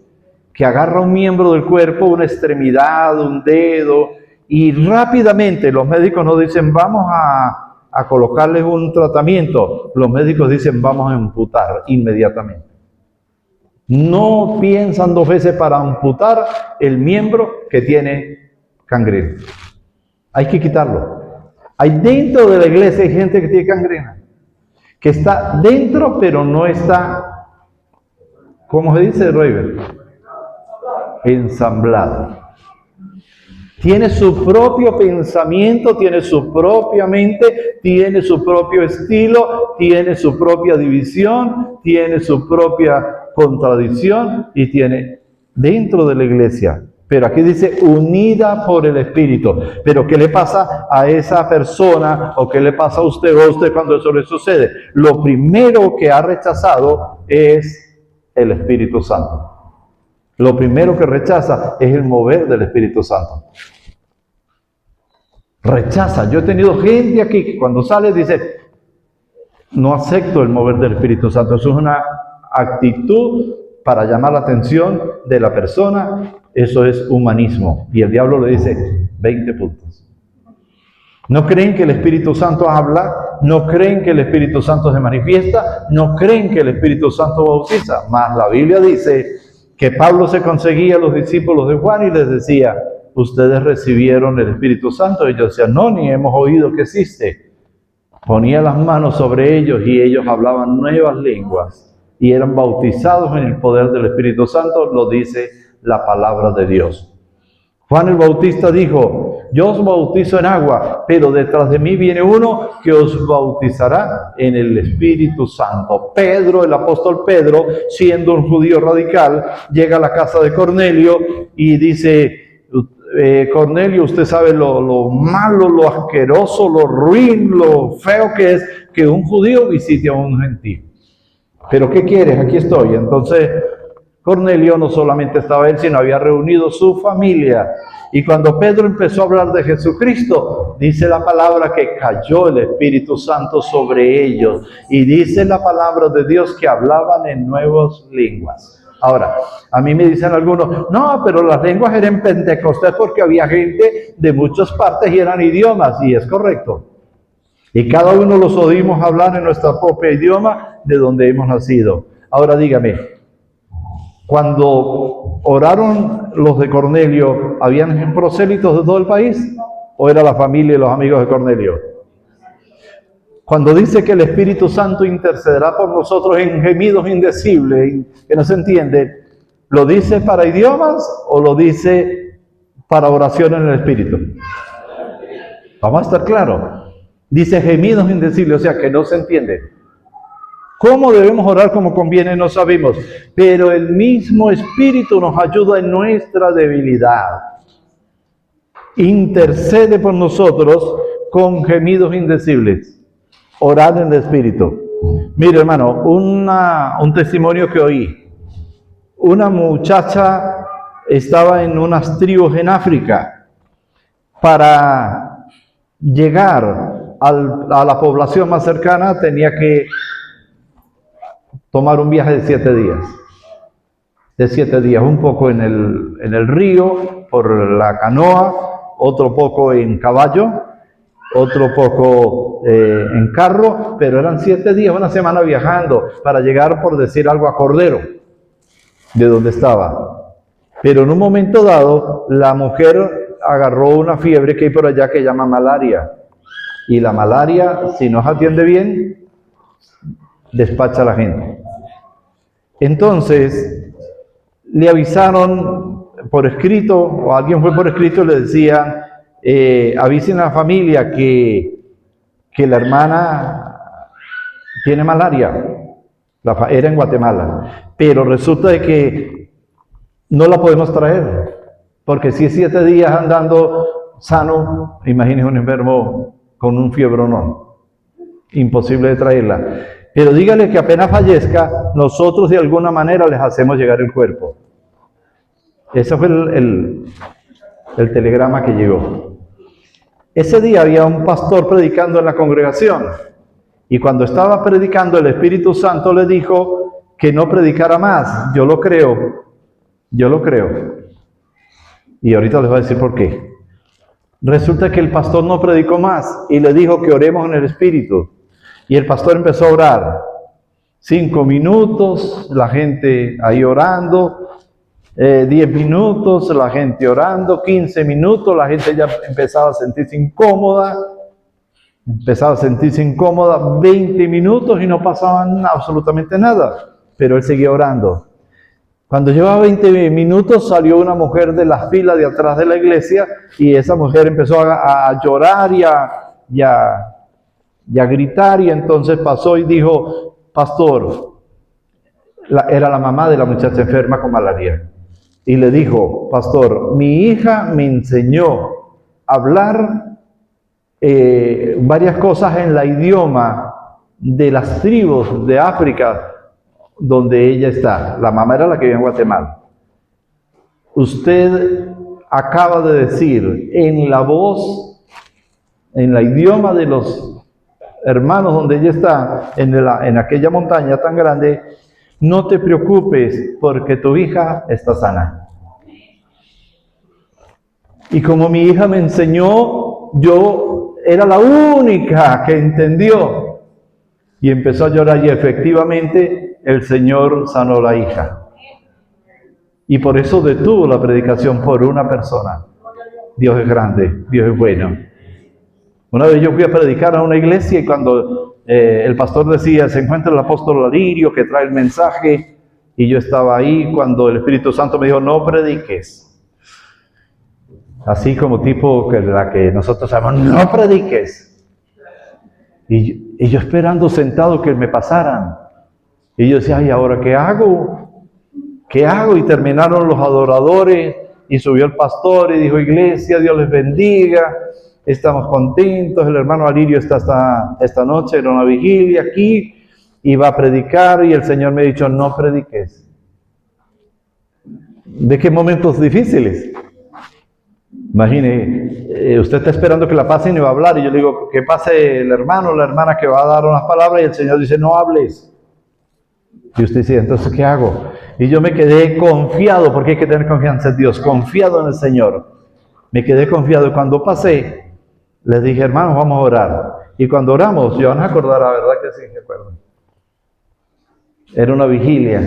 que agarra un miembro del cuerpo, una extremidad, un dedo, y rápidamente los médicos no dicen, vamos a colocarles un tratamiento. Los médicos dicen, vamos a amputar inmediatamente. No piensan 2 veces para amputar el miembro que tiene gangrena. Hay que quitarlo. Hay dentro de la iglesia hay gente que tiene gangrena, que está dentro pero no está, ¿cómo se dice, Royber? Ensamblado. Tiene su propio pensamiento, tiene su propia mente, tiene su propio estilo, tiene su propia división, tiene su propia contradicción y tiene dentro de la iglesia. Pero aquí dice unida por el Espíritu. Pero ¿qué le pasa a esa persona o qué le pasa a usted o a usted cuando eso le sucede? Lo primero que ha rechazado es el Espíritu Santo. Lo primero que rechaza es el mover del Espíritu Santo. Rechaza. Yo he tenido gente aquí que cuando sale dice, no acepto el mover del Espíritu Santo. Eso es una actitud para llamar la atención de la persona. Eso es humanismo. Y el diablo le dice 20 puntos. No creen que el Espíritu Santo habla, no creen que el Espíritu Santo se manifiesta, no creen que el Espíritu Santo bautiza. Más la Biblia dice que Pablo se conseguía a los discípulos de Juan y les decía, ustedes recibieron el Espíritu Santo. Y ellos decían, no, ni hemos oído que existe. Ponía las manos sobre ellos y ellos hablaban nuevas lenguas y eran bautizados en el poder del Espíritu Santo, lo dice la palabra de Dios. Juan el Bautista dijo, yo os bautizo en agua, pero detrás de mí viene uno que os bautizará en el Espíritu Santo. Pedro, el apóstol Pedro, siendo un judío radical, llega a la casa de Cornelio y dice, Cornelio, usted sabe lo malo, lo asqueroso, lo ruin, lo feo que es que un judío visite a un gentil. ¿Pero qué quieres? Aquí estoy. Entonces Cornelio no solamente estaba él, sino había reunido su familia. Y cuando Pedro empezó a hablar de Jesucristo, dice la palabra que cayó el Espíritu Santo sobre ellos. Y dice la palabra de Dios que hablaban en nuevas lenguas. Ahora, a mí me dicen algunos, no, pero las lenguas eran en Pentecostés porque había gente de muchas partes y eran idiomas. Y es correcto. Y cada uno los oímos hablar en nuestro propio idioma de donde hemos nacido. Ahora dígame, cuando oraron los de Cornelio, ¿habían prosélitos de todo el país? ¿O era la familia y los amigos de Cornelio? Cuando dice que el Espíritu Santo intercederá por nosotros en gemidos indecibles, que no se entiende, ¿lo dice para idiomas o lo dice para oración en el Espíritu? Vamos a estar claros. Dice gemidos indecibles, o sea que no se entiende. ¿Cómo debemos orar como conviene? No sabemos. Pero el mismo Espíritu nos ayuda en nuestra debilidad. Intercede por nosotros con gemidos indecibles. Orar en el Espíritu. Mire, hermano, un testimonio que oí. Una muchacha estaba en unas tribus en África. Para llegar a la población más cercana tenía que tomar un viaje de 7 días. De 7 días, un poco en el río, por la canoa, otro poco en caballo, otro poco en carro, pero eran 7 días, una semana viajando para llegar, por decir algo, a Cordero, de donde estaba. Pero en un momento dado, la mujer agarró una fiebre que hay por allá que llama malaria. Y la malaria, si no se atiende bien, despacha a la gente. Entonces, le avisaron por escrito, o alguien fue por escrito y le decían, avisen a la familia que la hermana tiene malaria. Era en Guatemala. Pero resulta de que no la podemos traer, porque si es 7 días andando sano, imagínese un enfermo con un fiebronón. Imposible de traerla. Pero dígale que apenas fallezca, nosotros de alguna manera les hacemos llegar el cuerpo. Ese fue el telegrama que llegó. Ese día había un pastor predicando en la congregación. Y cuando estaba predicando, el Espíritu Santo le dijo que no predicara más. Yo lo creo. Yo lo creo. Y ahorita les voy a decir por qué. Resulta que el pastor no predicó más y le dijo que oremos en el Espíritu. Y el pastor empezó a orar. 5 minutos, la gente ahí orando. 10 minutos, la gente orando. 15 minutos, la gente ya empezaba a sentirse incómoda. 20 minutos y no pasaban absolutamente nada. Pero él seguía orando. Cuando llevaba 20 minutos salió una mujer de las filas de atrás de la iglesia y esa mujer empezó a llorar y a gritar, y entonces pasó y dijo, pastor, era la mamá de la muchacha enferma con malaria, y le dijo, pastor, mi hija me enseñó a hablar varias cosas en el idioma de las tribus de África donde ella está. La mamá era la que vive en Guatemala. Usted acaba de decir en la voz, en el idioma de los hermanos donde ella está, en aquella montaña tan grande, no te preocupes porque tu hija está sana. Y como mi hija me enseñó, yo era la única que entendió. Y empezó a llorar y efectivamente el Señor sanó a la hija. Y por eso detuvo la predicación por una persona. Dios es grande, Dios es bueno. Una vez yo fui a predicar a una iglesia y cuando el pastor decía, se encuentra el apóstol Alirio que trae el mensaje, y yo estaba ahí cuando el Espíritu Santo me dijo, no prediques. Así como tipo que la que nosotros sabemos, no prediques. Y yo esperando sentado que me pasaran. Y yo decía, ay, ¿ahora qué hago? ¿Qué hago? Y terminaron los adoradores y subió el pastor y dijo, iglesia, Dios les bendiga. Estamos contentos, el hermano Alirio está esta noche en una vigilia aquí y va a predicar y el Señor me ha dicho, no prediques. ¿De qué momentos difíciles? Imagine, usted está esperando que la pasen y va a hablar y yo le digo, que pase el hermano o la hermana que va a dar unas palabras y el Señor dice, no hables. Y usted dice, entonces, ¿qué hago? Y yo me quedé confiado, porque hay que tener confianza en Dios, confiado en el Señor. Me quedé confiado y cuando pasé, les dije, hermanos, vamos a orar. Y cuando oramos, yo van a acordar, la verdad que sí, me acuerdo. Era una vigilia.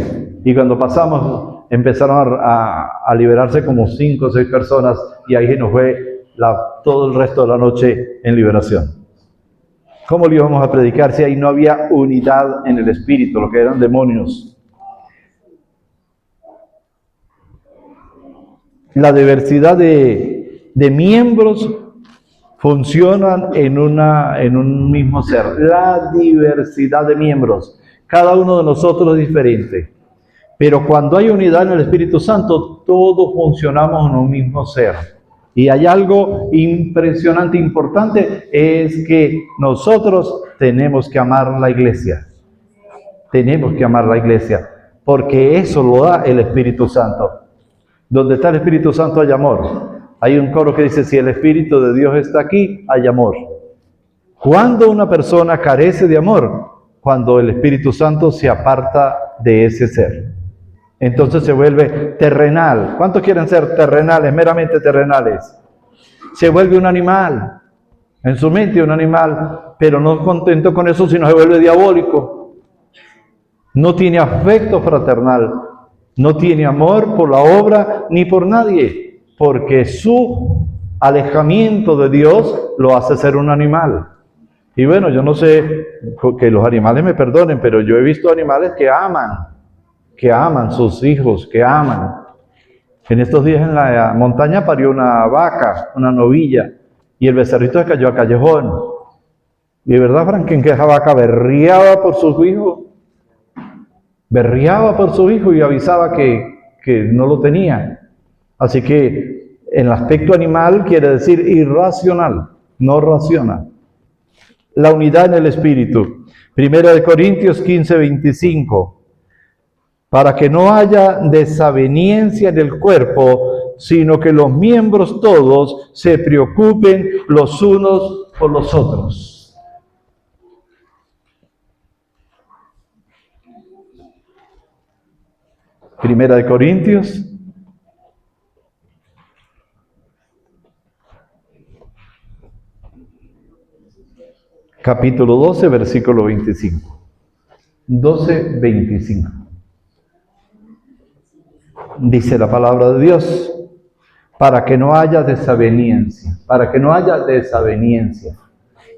Y cuando pasamos, empezaron a liberarse como 5 o 6 personas y ahí nos fue todo el resto de la noche en liberación. ¿Cómo le íbamos a predicar si ahí no había unidad en el espíritu, lo que eran demonios? La diversidad de miembros funcionan en un mismo ser. La diversidad de miembros. Cada uno de nosotros es diferente. Pero cuando hay unidad en el Espíritu Santo, todos funcionamos en un mismo ser. Y hay algo impresionante, importante, es que nosotros tenemos que amar la iglesia. Tenemos que amar la iglesia, porque eso lo da el Espíritu Santo. Donde está el Espíritu Santo hay amor. Hay un coro que dice, si el Espíritu de Dios está aquí, hay amor. ¿Cuándo una persona carece de amor? Cuando el Espíritu Santo se aparta de ese ser. Entonces se vuelve terrenal. ¿Cuántos quieren ser terrenales, meramente terrenales? Se vuelve un animal. En su mente un animal, pero no contento con eso, sino se vuelve diabólico. No tiene afecto fraternal. No tiene amor por la obra ni por nadie. Porque su alejamiento de Dios lo hace ser un animal. Y bueno, yo no sé, que los animales me perdonen, pero yo he visto animales que aman sus hijos, que aman. En estos días en la montaña parió una vaca, una novilla, y el becerrito se cayó al callejón. Y de verdad, Franklin, que esa vaca berriaba por su hijo. Berriaba por su hijo y avisaba que no lo tenía. Así que en el aspecto animal quiere decir irracional, no racional. La unidad en el espíritu. 1 Corintios 15:25. Para que no haya desaveniencia en el cuerpo, sino que los miembros todos se preocupen los unos por los otros. Primera de Corintios, capítulo 12, versículo 25. 12:25. Dice la palabra de Dios, para que no haya desaveniencia, para que no haya desaveniencia.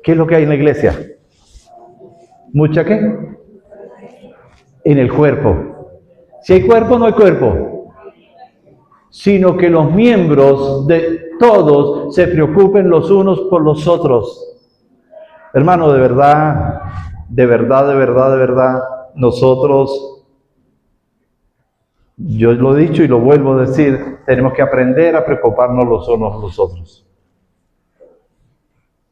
¿Qué es lo que hay en la iglesia? ¿Mucha qué? En el cuerpo. Si hay cuerpo, no hay cuerpo. Sino que los miembros de todos se preocupen los unos por los otros. Hermano, de verdad, nosotros, yo lo he dicho y lo vuelvo a decir, tenemos que aprender a preocuparnos los unos por los otros.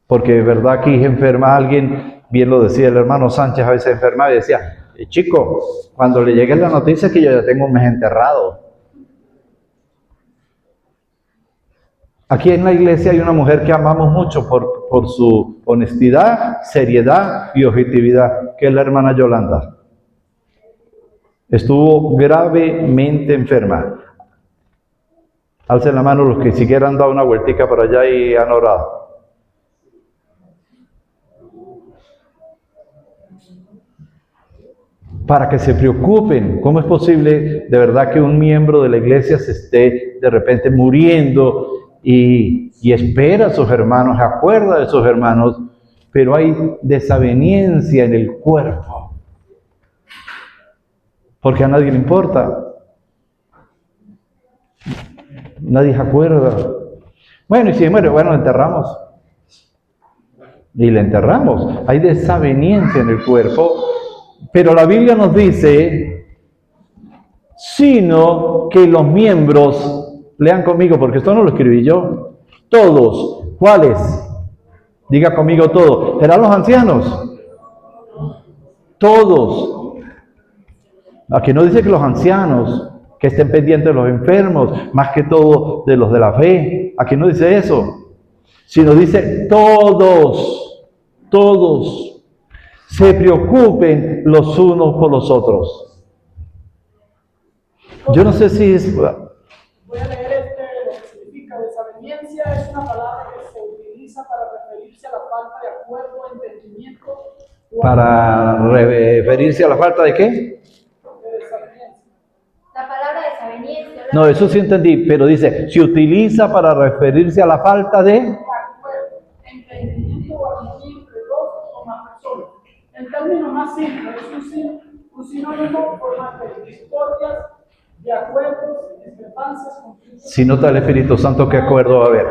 Porque de verdad aquí enferma alguien, bien lo decía el hermano Sánchez, a veces enfermaba y decía, chico, cuando le llegue la noticia que yo ya tengo un mes enterrado. Aquí en la iglesia hay una mujer que amamos mucho por su honestidad, seriedad y objetividad, que es la hermana Yolanda. Estuvo gravemente enferma. Alcen la mano los que siquiera han dado una vueltica por allá y han orado. Para que se preocupen. ¿Cómo es posible de verdad que un miembro de la iglesia se esté de repente muriendo y espera a sus hermanos, se acuerda de sus hermanos, pero hay desaveniencia en el cuerpo? Porque a nadie le importa. Nadie se acuerda. Bueno, y si muere, bueno, enterramos. Y le enterramos. Hay desaveniencia en el cuerpo. Pero la Biblia nos dice, sino que los miembros, lean conmigo, porque esto no lo escribí yo, todos, ¿cuáles? Diga conmigo todos. ¿Serán los ancianos? Todos. Aquí no dice que los ancianos, que estén pendientes de los enfermos, más que todo de los de la fe. Aquí no dice eso, sino dice todos, todos. Se preocupen los unos por los otros. Yo no sé si es... Voy a leer lo que significa desaveniencia. Es una palabra que se utiliza para referirse a la falta de acuerdo, entendimiento. ¿Para referirse a la falta de qué? De desaveniencia. La palabra desaveniencia. No, eso sí entendí, pero dice, se utiliza para referirse a la falta de... Acuerdo, entendimiento o armonía entre dos o más personas. En términos más simples, es un sinónimo formal de discordias, de acuerdos, discrepancias, conflictos. Si nota el Espíritu Santo, ¿qué acuerdo va a haber?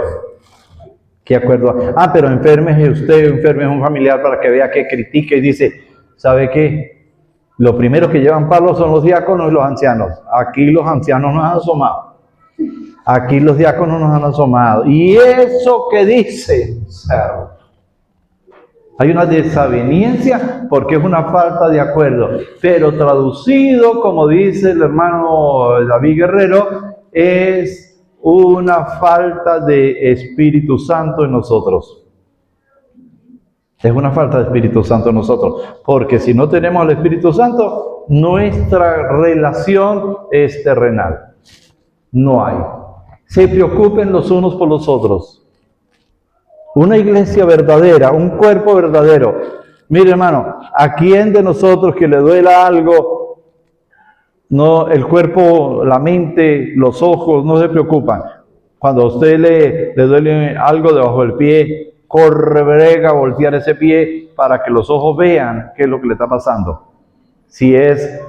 ¿Qué acuerdo? Ah, pero enferme usted, enferme un familiar para que vea que critique y dice, ¿sabe qué? Lo primero que llevan palos son los diáconos y los ancianos. Aquí los ancianos nos han asomado. Aquí los diáconos nos han asomado. ¿Y eso qué dice? Hay una desaveniencia porque es una falta de acuerdo. Pero traducido, como dice el hermano David Guerrero, es una falta de Espíritu Santo en nosotros. Es una falta de Espíritu Santo en nosotros. Porque si no tenemos el Espíritu Santo, nuestra relación es terrenal. No hay. Se preocupen los unos por los otros. Una iglesia verdadera, un cuerpo verdadero. Mire, hermano, ¿a quién de nosotros que le duela algo, no, el cuerpo, la mente, los ojos no se preocupan? Cuando a usted le duele algo debajo del pie, corre, brega, voltear ese pie para que los ojos vean qué es lo que le está pasando. Si es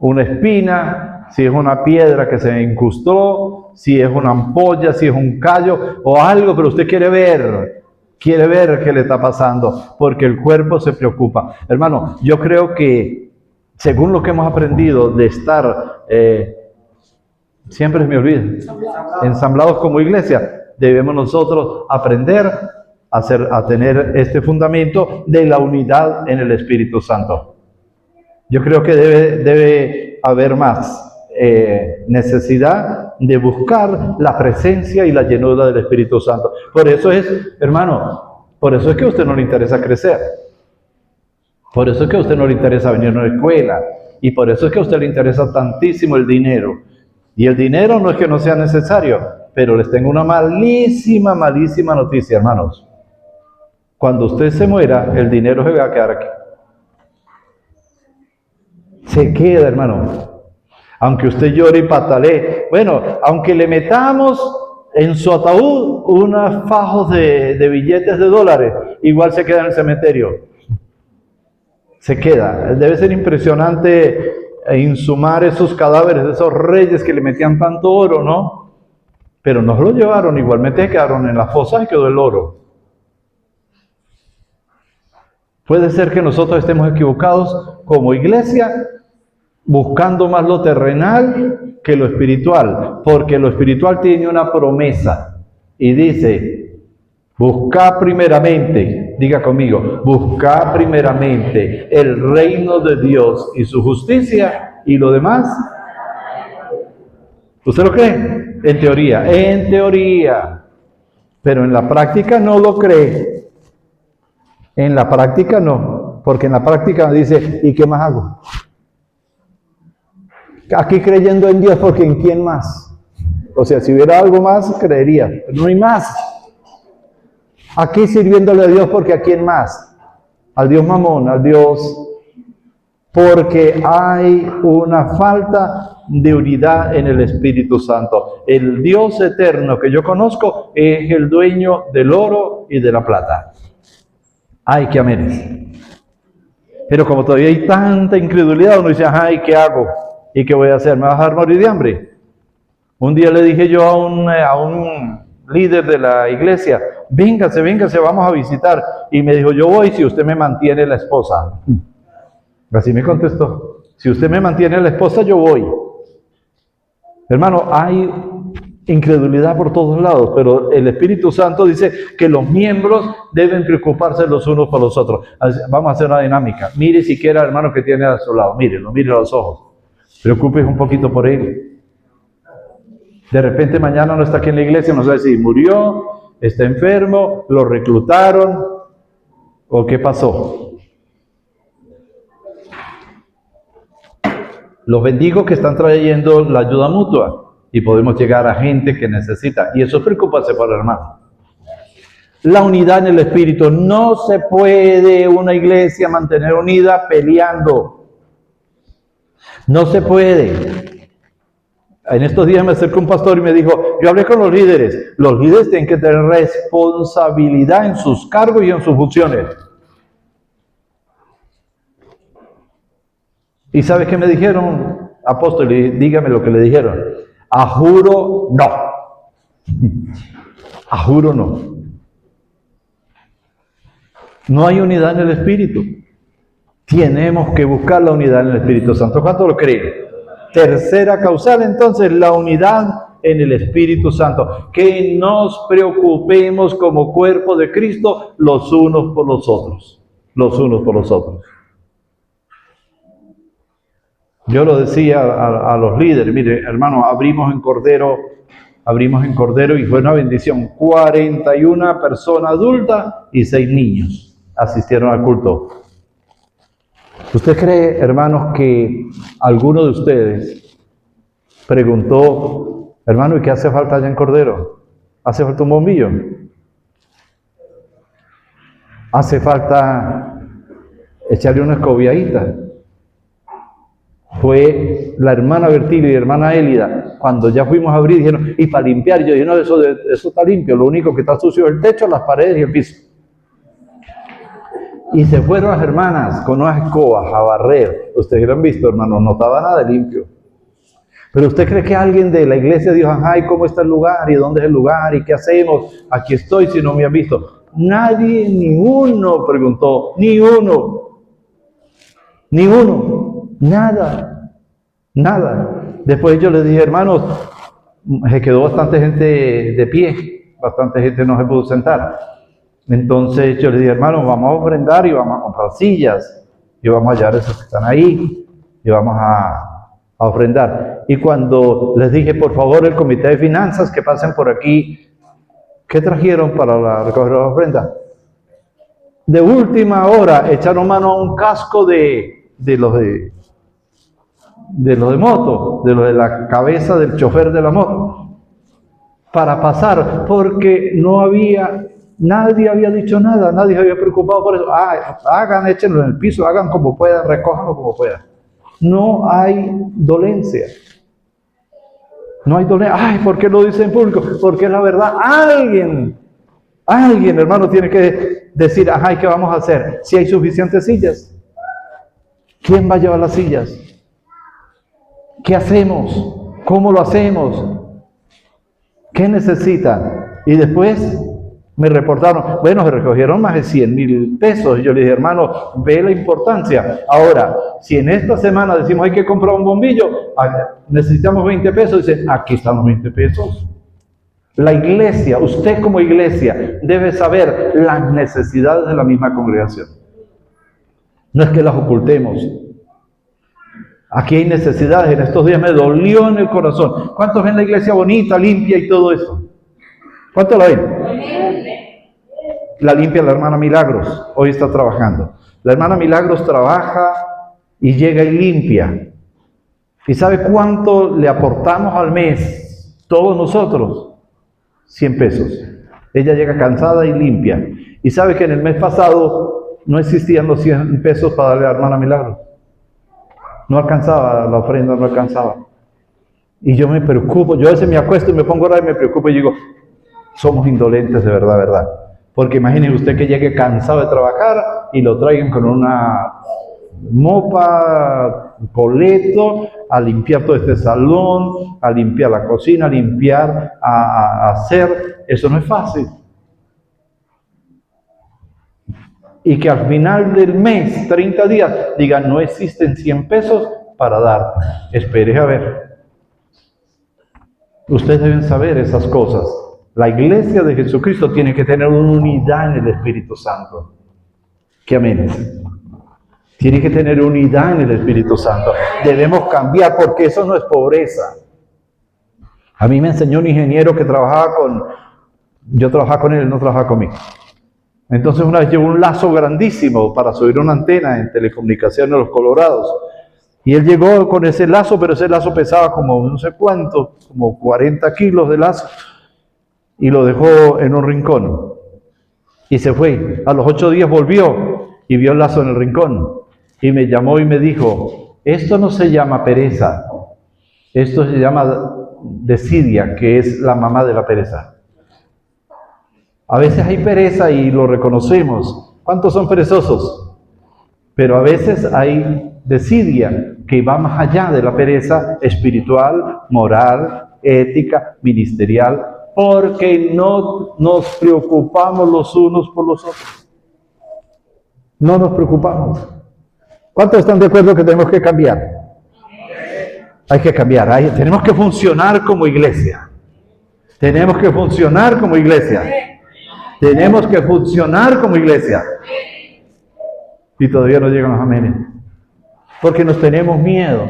una espina, si es una piedra que se incrustó, si es una ampolla, si es un callo o algo, pero usted quiere ver qué le está pasando, porque el cuerpo se preocupa. Hermano, yo creo que según lo que hemos aprendido de estar, siempre me olvido, ensamblados como iglesia, debemos nosotros aprender a tener este fundamento de la unidad en el Espíritu Santo. Yo creo que debe haber más necesidad de buscar la presencia y la llenura del Espíritu Santo. Por eso es, hermano, por eso es que a usted no le interesa crecer. Por eso es que a usted no le interesa venir a una escuela. Y por eso es que a usted le interesa tantísimo el dinero. Y el dinero no es que no sea necesario, pero les tengo una malísima noticia, hermanos. Cuando usted se muera, el dinero se va a quedar aquí. Se queda, hermano. Aunque usted llore y patalee. Bueno, aunque le metamos en su ataúd unos fajos de billetes de dólares, igual se queda en el cementerio. Se queda. Debe ser impresionante insumar esos cadáveres de esos reyes que le metían tanto oro, ¿no? Pero nos lo llevaron, igualmente quedaron en la fosa y quedó el oro. Puede ser que nosotros estemos equivocados como iglesia, buscando más lo terrenal que lo espiritual, porque lo espiritual tiene una promesa y dice, buscad primeramente, diga conmigo, buscad primeramente el reino de Dios y su justicia y lo demás. ¿Usted lo cree? En teoría. Pero en la práctica no lo cree. En la práctica no. Porque en la práctica dice, ¿y qué más hago? Aquí creyendo en Dios, porque ¿en quién más? O sea, si hubiera algo más, creería. Pero no hay más. Aquí sirviéndole a Dios, porque ¿a quién más? Al Dios Mamón, al Dios... Porque hay una falta de unidad en el Espíritu Santo. El Dios eterno que yo conozco es el dueño del oro y de la plata. ¡Ay, qué amén! Pero como todavía hay tanta incredulidad, uno dice, ¡ay, qué hago! ¿Y qué voy a hacer? ¿Me vas a dejar morir de hambre? Un día le dije yo a un líder de la iglesia, véngase, vamos a visitar. Y me dijo, yo voy si usted me mantiene la esposa. Así me contestó, si usted me mantiene la esposa, yo voy. Hermano, hay incredulidad por todos lados, pero el Espíritu Santo dice que los miembros deben preocuparse los unos por los otros. Vamos a hacer una dinámica. Mire siquiera al hermano que tiene a su lado, mire a los ojos. Preocúpese un poquito por él. De repente mañana no está aquí en la iglesia, no sabe si murió, está enfermo, lo reclutaron o qué pasó. Los bendigo que están trayendo la ayuda mutua y podemos llegar a gente que necesita. Y eso es preocuparse por el hermano. La unidad en el Espíritu. No se puede una iglesia mantener unida peleando. No se puede. En estos días me acercó un pastor y me dijo, yo hablé con los líderes. Los líderes tienen que tener responsabilidad en sus cargos y en sus funciones. ¿Y sabes qué me dijeron? Apóstol, dígame lo que le dijeron. A juro, no. A juro, no. No hay unidad en el Espíritu. Tenemos que buscar la unidad en el Espíritu Santo. ¿Cuánto lo creen? Tercera causal, entonces, la unidad en el Espíritu Santo. Que nos preocupemos como cuerpo de Cristo los unos por los otros. Los unos por los otros. Yo lo decía a los líderes, mire, hermano, abrimos en Cordero y fue una bendición. 41 personas adultas y 6 niños asistieron al culto. ¿Usted cree, hermanos, que alguno de ustedes preguntó, hermano, ¿y qué hace falta allá en Cordero? ¿Hace falta un bombillo? ¿Hace falta echarle una escobiadita? Fue la hermana Bertilio y la hermana Élida, cuando ya fuimos a abrir, dijeron, y para limpiar, yo dije, no, eso está limpio, lo único que está sucio es el techo, las paredes y el piso. Y se fueron las hermanas con unas escobas a barrer. Ustedes lo han visto, hermano, no estaba nada limpio. Pero usted cree que alguien de la iglesia dijo, ay, ¿cómo está el lugar? ¿Y dónde es el lugar? ¿Y qué hacemos? Aquí estoy si no me han visto. Nadie, ni uno preguntó, ni uno, nada. Después yo les dije, hermanos, se quedó bastante gente de pie, bastante gente no se pudo sentar. Entonces yo les dije, hermanos, vamos a ofrendar y vamos a comprar sillas, y vamos a llevar esos que están ahí, y vamos a ofrendar. Y cuando les dije, por favor, el comité de finanzas, que pasen por aquí, ¿qué trajeron para recoger la ofrenda? De última hora echaron mano a un casco de los de moto, de lo de la cabeza del chofer de la moto, para pasar, porque nadie había dicho nada, nadie se había preocupado por eso. Hagan, échenlo en el piso, hagan como puedan, recójanlo como puedan. No hay dolencia. No hay dolencia. Ay, ¿por qué lo dice en público? Porque es la verdad. Alguien, hermano, tiene que decir, ajá, ¿y qué vamos a hacer? Si hay suficientes sillas, ¿quién va a llevar las sillas? ¿Qué hacemos? ¿Cómo lo hacemos? ¿Qué necesitan? Y después me reportaron, bueno, se recogieron más de 100,000 pesos. Y yo le dije, hermano, ve la importancia. Ahora, si en esta semana decimos hay que comprar un bombillo, necesitamos 20 pesos, dicen, aquí están los 20 pesos. La iglesia, usted como iglesia, debe saber las necesidades de la misma congregación. No es que las ocultemos. Aquí hay necesidades. En estos días me dolió en el corazón. ¿Cuántos ven la iglesia bonita, limpia y todo eso? ¿Cuántos la ven? La limpia la hermana Milagros. Hoy está trabajando. La hermana Milagros trabaja y llega y limpia. ¿Y sabe cuánto le aportamos al mes? Todos nosotros. 100 pesos. Ella llega cansada y limpia. ¿Y sabe que en el mes pasado no existían los 100 pesos para darle a la hermana Milagros? No alcanzaba, la ofrenda no alcanzaba. Y yo me preocupo, yo a veces me acuesto y me pongo a orar y me preocupo y digo, somos indolentes de verdad, ¿verdad? Porque imagine usted que llegue cansado de trabajar y lo traigan con una mopa, coleto, a limpiar todo este salón, a limpiar la cocina, a limpiar, a hacer. Eso no es fácil. Y que al final del mes, 30 días, digan, no existen 100 pesos para dar. Espere a ver. Ustedes deben saber esas cosas. La iglesia de Jesucristo tiene que tener una unidad en el Espíritu Santo. ¿Qué amén? Tiene que tener unidad en el Espíritu Santo. Debemos cambiar porque eso no es pobreza. A mí me enseñó un ingeniero que trabajaba con... Yo trabajaba con él, no trabajaba conmigo. Entonces una vez llevó un lazo grandísimo para subir una antena en telecomunicaciones de los Colorados. Y él llegó con ese lazo, pero ese lazo pesaba como no sé cuánto, como 40 kilos de lazo. Y lo dejó en un rincón. Y se fue. A los 8 días volvió y vio el lazo en el rincón. Y me llamó y me dijo, esto no se llama pereza. Esto se llama desidia, que es la mamá de la pereza. A veces hay pereza y lo reconocemos. ¿Cuántos son perezosos? Pero a veces hay desidia que va más allá de la pereza espiritual, moral, ética, ministerial, porque no nos preocupamos los unos por los otros. No nos preocupamos. ¿Cuántos están de acuerdo que tenemos que cambiar? Hay que cambiar. Tenemos que funcionar como iglesia. Tenemos que funcionar como iglesia. Tenemos que funcionar como iglesia. Y todavía no llegan los amenes. Porque nos tenemos miedo.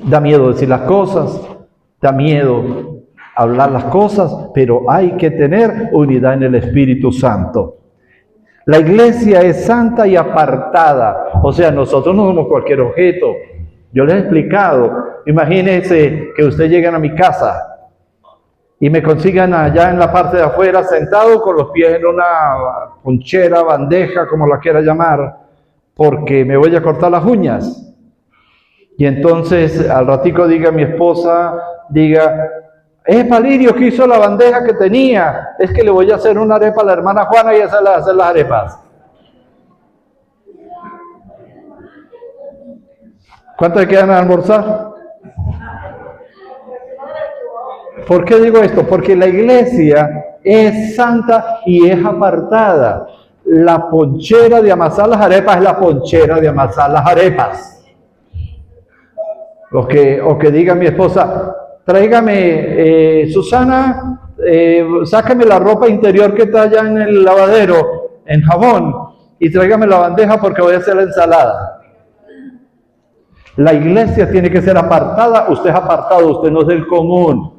Da miedo decir las cosas. Da miedo hablar las cosas. Pero hay que tener unidad en el Espíritu Santo. La iglesia es santa y apartada. O sea, nosotros no somos cualquier objeto. Yo les he explicado. Imagínense que ustedes llegan a mi casa y me consigan allá en la parte de afuera sentado con los pies en una ponchera, bandeja, como la quiera llamar, porque me voy a cortar las uñas. Y entonces al ratico diga mi esposa, diga, es Valirio que hizo la bandeja que tenía, es que le voy a hacer una arepa a la hermana Juana y esa le va a hacer las arepas. ¿Cuántos quedan a almorzar? ¿Por qué digo esto? Porque la iglesia es santa y es apartada. La ponchera de amasar las arepas es la ponchera de amasar las arepas. O que diga mi esposa, tráigame, Susana, sáqueme la ropa interior que está allá en el lavadero, en jabón, y tráigame la bandeja porque voy a hacer la ensalada. La iglesia tiene que ser apartada, usted es apartado, usted no es del común.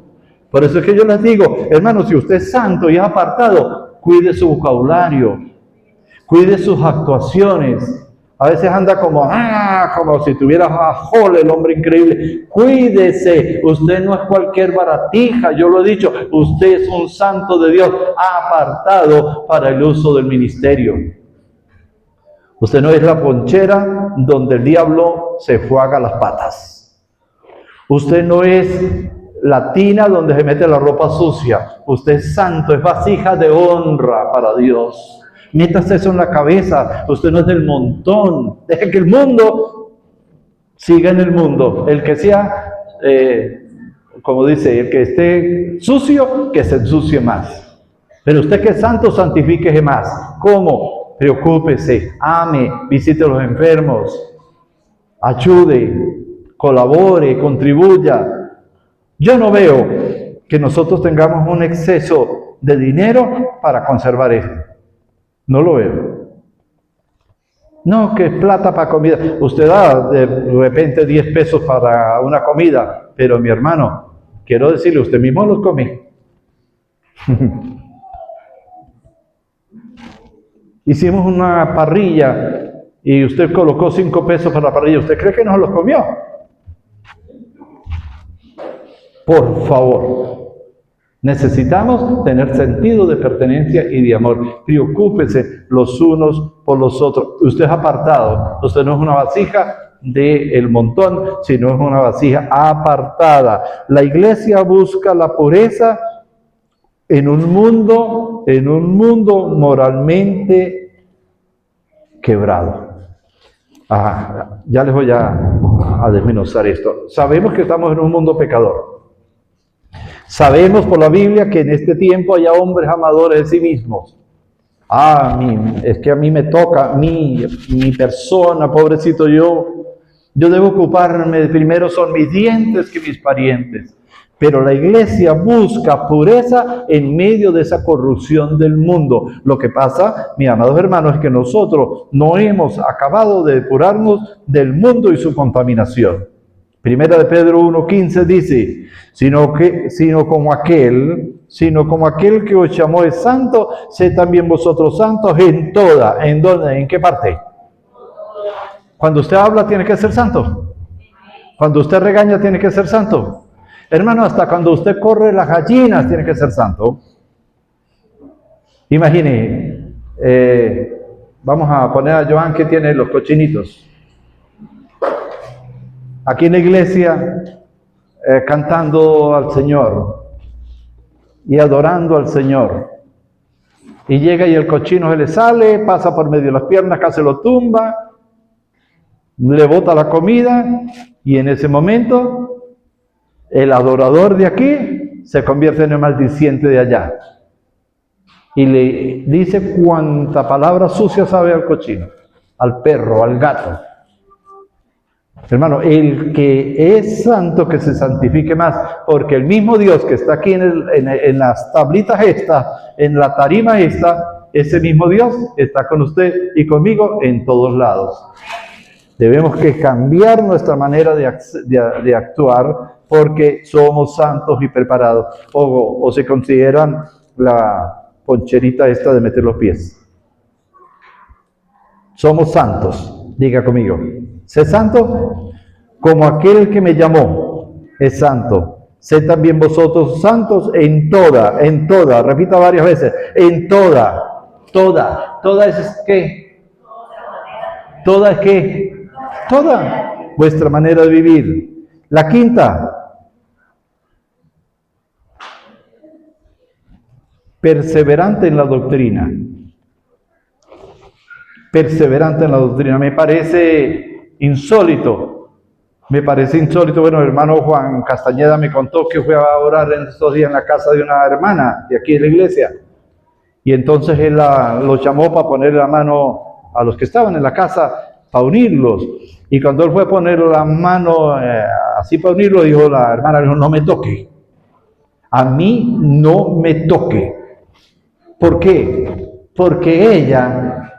Por eso es que yo les digo, hermanos, si usted es santo y es apartado, cuide su vocabulario, cuide sus actuaciones. A veces anda como si tuviera Jole, el hombre increíble. Cuídese, usted no es cualquier baratija, yo lo he dicho, usted es un santo de Dios apartado para el uso del ministerio. Usted no es la ponchera donde el diablo se enjuaga las patas. Usted no es la tina donde se mete la ropa sucia. Usted es santo, es vasija de honra para Dios. Métase eso en la cabeza. Usted no es del montón. Deje que el mundo siga en el mundo. El que sea, como dice, el que esté sucio, que se ensucie más. Pero usted que es santo, santifíquese más. ¿Cómo? Preocúpese, ame, visite a los enfermos, ayude, colabore, contribuya. Yo no veo que nosotros tengamos un exceso de dinero para conservar esto. No lo veo. No, que es plata para comida. Usted da de repente 10 pesos para una comida, pero mi hermano, quiero decirle, usted mismo los come. Hicimos una parrilla y usted colocó 5 pesos para la parrilla. ¿Usted cree que no los comió? Por favor. Necesitamos tener sentido de pertenencia y de amor. Preocúpese los unos por los otros. Usted es apartado. Usted no es una vasija del montón, sino es una vasija apartada. La iglesia busca la pureza en un mundo moralmente quebrado. Ya les voy a desmenuzar esto. Sabemos que estamos en un mundo pecador. Sabemos por la Biblia que en este tiempo hay hombres amadores de sí mismos. Es que a mí me toca, mi persona, pobrecito yo debo ocuparme, primero son mis dientes que mis parientes. Pero la iglesia busca pureza en medio de esa corrupción del mundo. Lo que pasa, mis amados hermanos, es que nosotros no hemos acabado de depurarnos del mundo y su contaminación. Primera de Pedro 1:15 dice, sino como aquel que os llamó es santo, sed también vosotros santos ¿en dónde? ¿En qué parte? Cuando usted habla tiene que ser santo. Cuando usted regaña tiene que ser santo. Hermano, hasta cuando usted corre las gallinas tiene que ser santo. Imagine, vamos a poner a Joan que tiene los cochinitos. Aquí en la iglesia, cantando al Señor y adorando al Señor. Y llega y el cochino se le sale, pasa por medio de las piernas, casi lo tumba, le bota la comida y en ese momento el adorador de aquí se convierte en el maldiciente de allá. Y le dice cuánta palabra sucia sabe al cochino, al perro, al gato. Hermano, el que es santo que se santifique más, porque el mismo Dios que está aquí en las tablitas estas, en la tarima esta, ese mismo Dios está con usted y conmigo en todos lados. Debemos que cambiar nuestra manera de actuar porque somos santos y preparados. O se consideran la poncherita esta de meter los pies. Somos santos, diga conmigo. Sé santo como aquel que me llamó es santo. Sé también vosotros santos en toda, repita varias veces, en toda es ¿qué? Toda es ¿qué? Toda vuestra manera de vivir. La quinta, perseverante en la doctrina. Perseverante en la doctrina. Me parece insólito. Bueno, el hermano Juan Castañeda me contó que fue a orar en estos días en la casa de una hermana de aquí de la iglesia. Y entonces él los llamó para poner la mano a los que estaban en la casa, para unirlos. Y cuando él fue a poner la mano así para unirlos, dijo la hermana, no me toque. A mí no me toque. ¿Por qué? Porque ella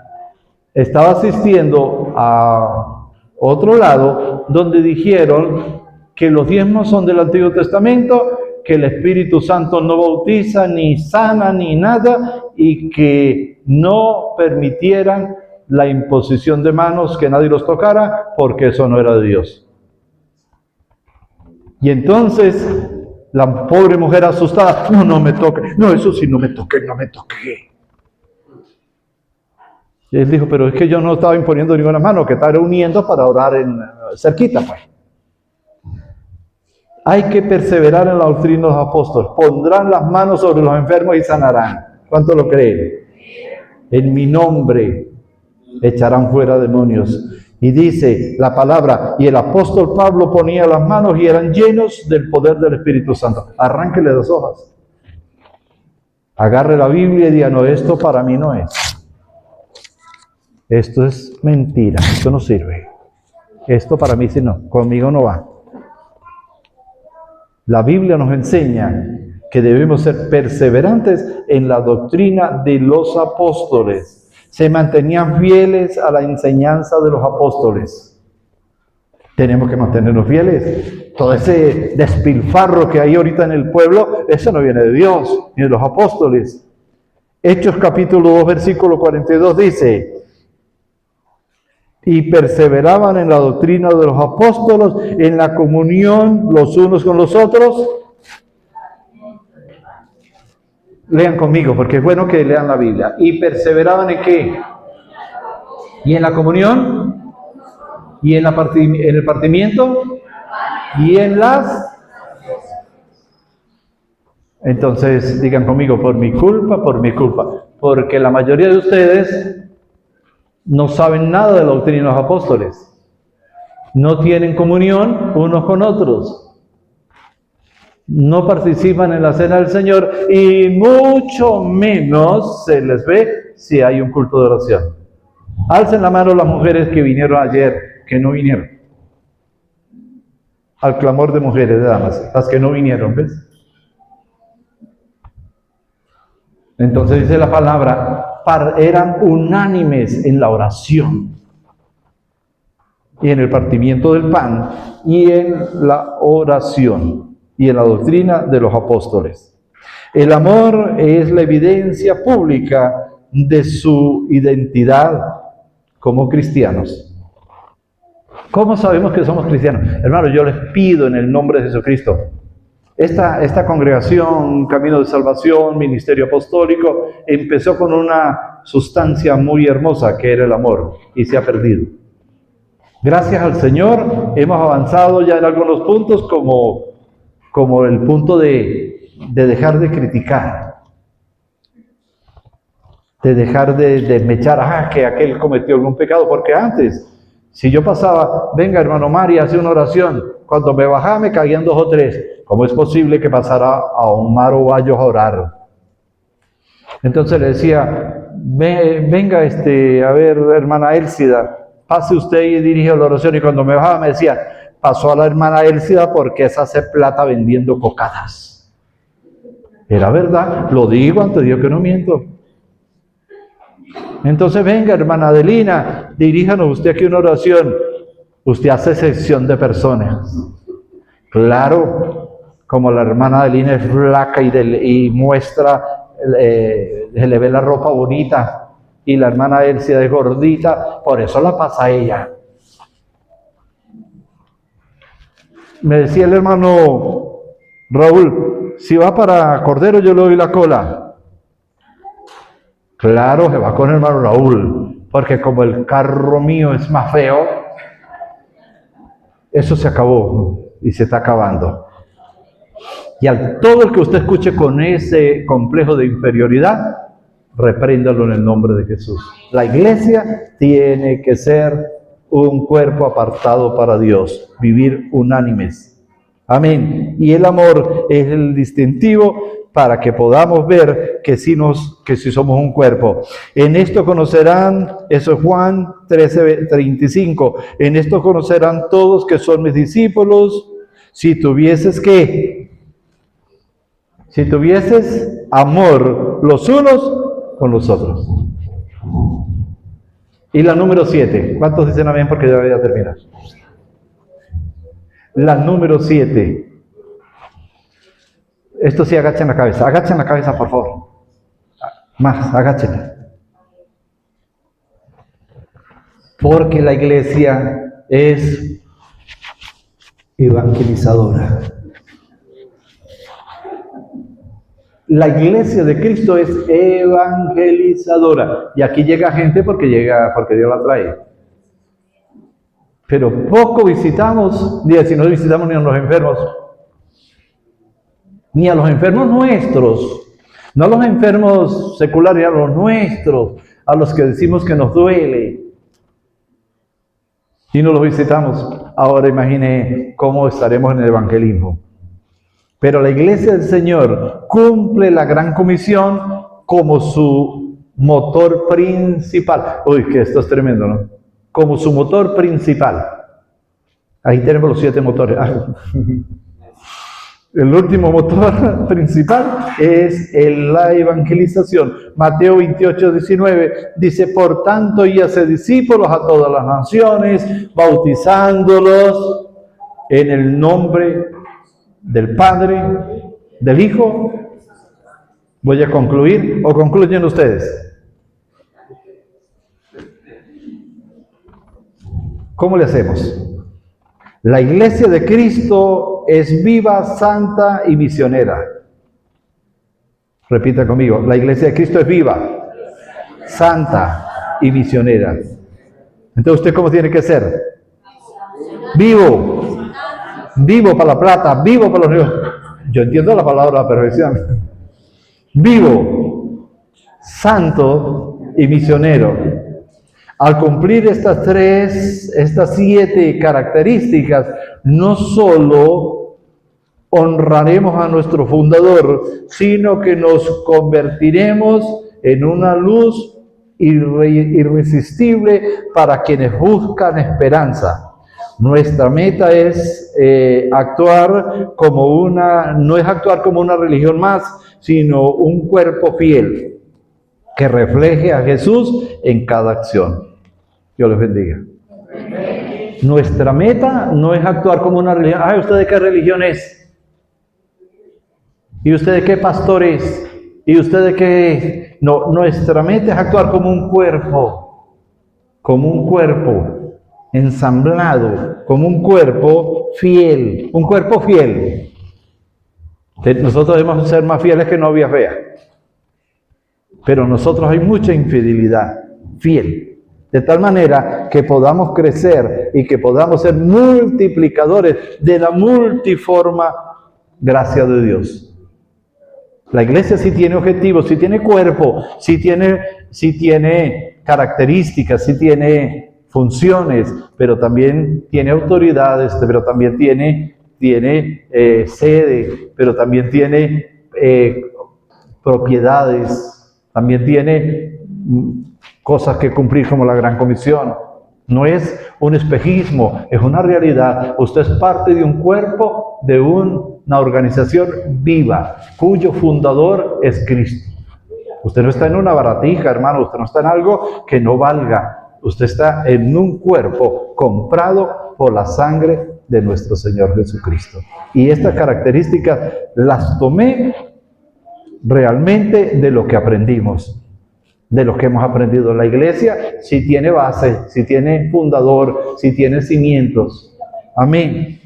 estaba asistiendo a otro lado donde dijeron que los diezmos son del Antiguo Testamento, que el Espíritu Santo no bautiza, ni sana, ni nada, y que no permitieran la imposición de manos, que nadie los tocara, porque eso no era de Dios. Y entonces la pobre mujer asustada, no me toque, no, eso sí, no me toque. Y él dijo, pero es que yo no estaba imponiendo ninguna mano, que estaba uniendo para orar cerquita, pues. Hay que perseverar en la doctrina de los apóstoles. Pondrán las manos sobre los enfermos y sanarán. ¿Cuánto lo creen? En mi nombre echarán fuera demonios. Y dice la palabra, y el apóstol Pablo ponía las manos y eran llenos del poder del Espíritu Santo. Arránquele las hojas. Agarre la Biblia y diga, no, esto para mí no es. Esto es mentira, esto no sirve. Esto para mí sí no, conmigo no va. La Biblia nos enseña que debemos ser perseverantes en la doctrina de los apóstoles. se mantenían fieles a la enseñanza de los apóstoles. Tenemos que mantenernos fieles. Todo ese despilfarro que hay ahorita en el pueblo, eso no viene de Dios, ni de los apóstoles. Hechos capítulo 2, versículo 42 dice: y perseveraban en la doctrina de los apóstoles, en la comunión los unos con los otros. Lean conmigo, porque es bueno que lean la Biblia. ¿Y perseveraban en qué? ¿Y en la comunión? ¿Y en el partimiento? ¿Y en las? Entonces, digan conmigo, por mi culpa, porque la mayoría de ustedes no saben nada de la doctrina de los apóstoles. No tienen comunión unos con otros. No participan en la cena del Señor y mucho menos se les ve si hay un culto de oración. Alcen la mano las mujeres que vinieron ayer, que no vinieron. Al clamor de mujeres, de damas, las que no vinieron, ¿ves? Entonces dice la palabra, eran unánimes en la oración y en el partimiento del pan y en la oración y en la doctrina de los apóstoles. El amor es la evidencia pública de su identidad como cristianos. ¿Cómo sabemos que somos cristianos? Hermanos, yo les pido en el nombre de Jesucristo, esta congregación, Camino de Salvación, Ministerio Apostólico, empezó con una sustancia muy hermosa que era el amor y se ha perdido. Gracias al Señor hemos avanzado ya en algunos puntos como el punto de dejar de criticar, de dejar de mechar, que aquel cometió algún pecado, porque antes, si yo pasaba, venga hermano María, hace una oración, cuando me bajaba me caían 2 o 3, ¿cómo es posible que pasara a un mar o vallos a orar? Entonces le decía, venga a ver hermana Élcida, pase usted y dirige la oración, y cuando me bajaba me decía, pasó a la hermana Élcida porque esa hace plata vendiendo cocadas. Era verdad, lo digo ante Dios que no miento. Entonces venga hermana Adelina, diríjanos usted aquí una oración. Usted hace sección de personas. Claro, como la hermana Adelina es flaca y muestra, se le ve la ropa bonita, y la hermana Élcida es gordita, por eso la pasa a ella. Me decía el hermano Raúl, si va para Cordero yo le doy la cola. Claro, se va con el hermano Raúl, porque como el carro mío es más feo, eso se acabó y se está acabando. Y a todo el que usted escuche con ese complejo de inferioridad, repréndalo en el nombre de Jesús. La iglesia tiene que ser un cuerpo apartado para Dios, vivir unánimes. Amén. Y el amor es el distintivo para que podamos ver que sí somos un cuerpo. En esto conocerán, eso es Juan 13:35, en esto conocerán todos que son mis discípulos, si tuvieses amor los unos con los otros. Y la número 7, ¿cuántos dicen amén? Porque ya voy a terminar. La número 7. Esto sí, agachen la cabeza, por favor. Más, agáchenla. Porque la iglesia es evangelizadora. La iglesia de Cristo es evangelizadora. Y aquí llega gente porque Dios la trae. Pero poco visitamos, si no visitamos ni a los enfermos, ni a los enfermos nuestros, no a los enfermos seculares, a los nuestros, a los que decimos que nos duele, y no los visitamos. Ahora imagine cómo estaremos en el evangelismo. Pero la iglesia del Señor cumple la gran comisión como su motor principal. Uy, que esto es tremendo, ¿no? Como su motor principal. Ahí tenemos los 7 motores. El último motor principal es la evangelización. Mateo 28, 19 dice, por tanto, y hace discípulos a todas las naciones, bautizándolos en el nombre del Padre, del Hijo. Voy a concluir, o concluyen ustedes. ¿Cómo le hacemos? La iglesia de Cristo es viva, santa y misionera. Repita conmigo, la iglesia de Cristo es viva, santa y misionera. Entonces, ¿usted cómo tiene que ser? Vivo. Vivo para la plata, vivo para los ríos. Yo entiendo la palabra a la perfección. Vivo, santo y misionero. Al cumplir estas 7 características, no solo honraremos a nuestro fundador, sino que nos convertiremos en una luz irresistible para quienes buscan esperanza. Nuestra meta es actuar como no es actuar como una religión más, sino un cuerpo fiel que refleje a Jesús en cada acción. Dios les bendiga. Nuestra meta no es actuar como una religión. Ay, ¿usted de qué religión es? ¿Y usted de qué pastor es? ¿Y usted de qué? No, nuestra meta es actuar como un cuerpo ensamblado, como un cuerpo fiel, Nosotros debemos ser más fieles que novia fea. Pero nosotros hay mucha infidelidad, fiel. De tal manera que podamos crecer y que podamos ser multiplicadores de la multiforme gracia de Dios. La iglesia sí tiene objetivos, sí tiene cuerpo, sí tiene características, sí tiene funciones, pero también tiene autoridades, pero también tiene sede, pero también tiene propiedades. También tiene cosas que cumplir como la Gran Comisión. No es un espejismo, es una realidad. Usted es parte de un cuerpo, de una organización viva, cuyo fundador es Cristo. Usted no está en una baratija, hermano, usted no está en algo que no valga. Usted está en un cuerpo comprado por la sangre de nuestro Señor Jesucristo. Y estas características las tomé realmente de lo que aprendimos, de lo que hemos aprendido. La iglesia sí tiene base, sí tiene fundador, sí tiene cimientos. Amén.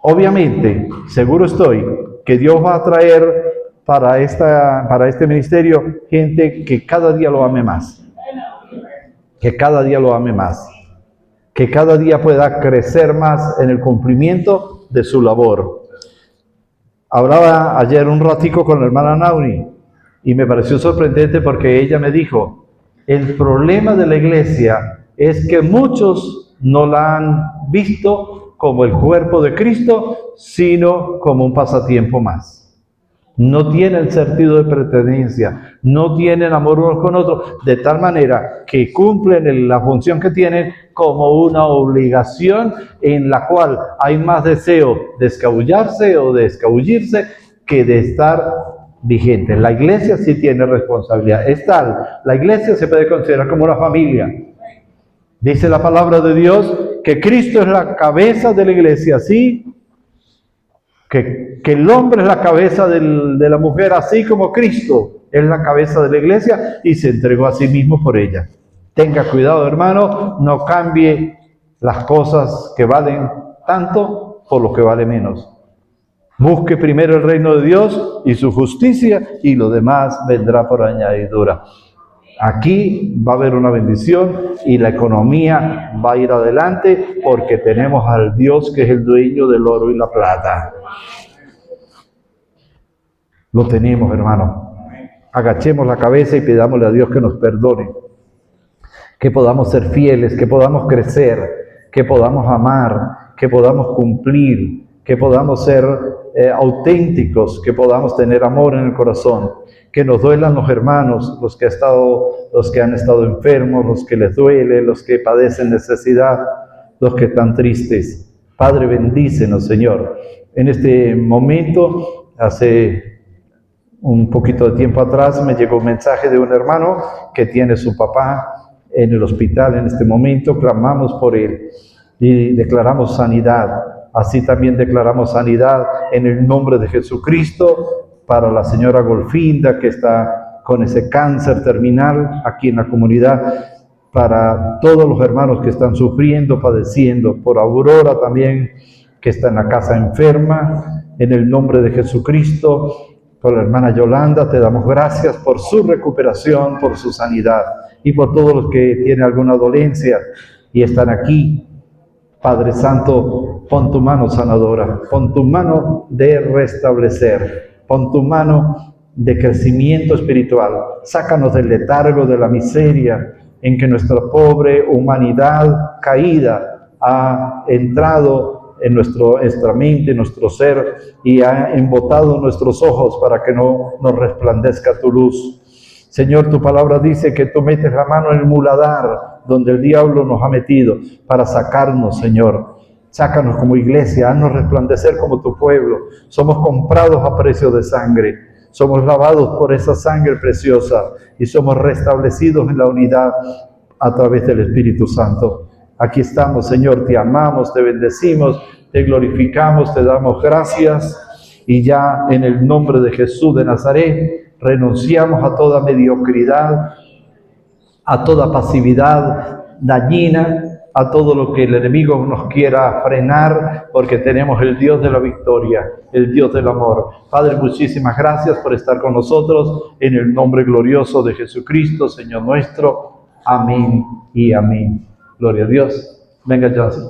Obviamente, seguro estoy que Dios va a traer para este ministerio gente que cada día lo ame más. Que cada día lo ame más. Que cada día pueda crecer más en el cumplimiento de su labor. Hablaba ayer un ratico con la hermana Nauni y me pareció sorprendente porque ella me dijo, el problema de la iglesia es que muchos no la han visto como el cuerpo de Cristo, sino como un pasatiempo más. No tienen sentido de pertenencia, no tienen amor unos con otros, de tal manera que cumplen la función que tienen como una obligación en la cual hay más deseo de escabullarse o de escabullirse que de estar vigente. La iglesia sí tiene responsabilidad. Es tal, la iglesia se puede considerar como una familia. Dice la palabra de Dios que Cristo es la cabeza de la iglesia, ¿sí? Que el hombre es la cabeza de la mujer, así como Cristo es la cabeza de la iglesia y se entregó a sí mismo por ella. Tenga cuidado, hermano, no cambie las cosas que valen tanto por lo que vale menos. Busque primero el reino de Dios y su justicia y lo demás vendrá por añadidura. Aquí va a haber una bendición y la economía va a ir adelante porque tenemos al Dios que es el dueño del oro y la plata. Lo tenemos, hermano. Agachemos la cabeza y pidámosle a Dios que nos perdone. Que podamos ser fieles, que podamos crecer, que podamos amar, que podamos cumplir, que podamos ser auténticos, que podamos tener amor en el corazón, que nos duelan los hermanos, los que han estado enfermos, los que les duele, los que padecen necesidad, los que están tristes. Padre, bendícenos, Señor. En este momento, hace un poquito de tiempo atrás, me llegó un mensaje de un hermano que tiene su papá en el hospital en este momento. Clamamos por él y declaramos sanidad. Así también declaramos sanidad en el nombre de Jesucristo para la señora Golfinda, que está con ese cáncer terminal aquí en la comunidad, para todos los hermanos que están sufriendo, padeciendo, por Aurora también, que está en la casa enferma, en el nombre de Jesucristo, por la hermana Yolanda. Te damos gracias por su recuperación, por su sanidad, y por todos los que tienen alguna dolencia y están aquí. Padre Santo, pon tu mano sanadora, pon tu mano de restablecer, pon tu mano de crecimiento espiritual. Sácanos del letargo, de la miseria en que nuestra pobre humanidad caída ha entrado en nuestra mente, en nuestro ser, y ha embotado nuestros ojos para que no nos resplandezca tu luz. Señor, tu palabra dice que tú metes la mano en el muladar donde el diablo nos ha metido para sacarnos, Señor. Sácanos como iglesia, haznos resplandecer como tu pueblo. Somos comprados a precio de sangre. Somos lavados por esa sangre preciosa y somos restablecidos en la unidad a través del Espíritu Santo. Aquí estamos, Señor, te amamos, te bendecimos, te glorificamos, te damos gracias, y ya en el nombre de Jesús de Nazaret renunciamos a toda mediocridad, a toda pasividad dañina, a todo lo que el enemigo nos quiera frenar, porque tenemos el Dios de la victoria, el Dios del amor. Padre, muchísimas gracias por estar con nosotros, en el nombre glorioso de Jesucristo, Señor nuestro. Amén y amén. Gloria a Dios. Venga, Johnson.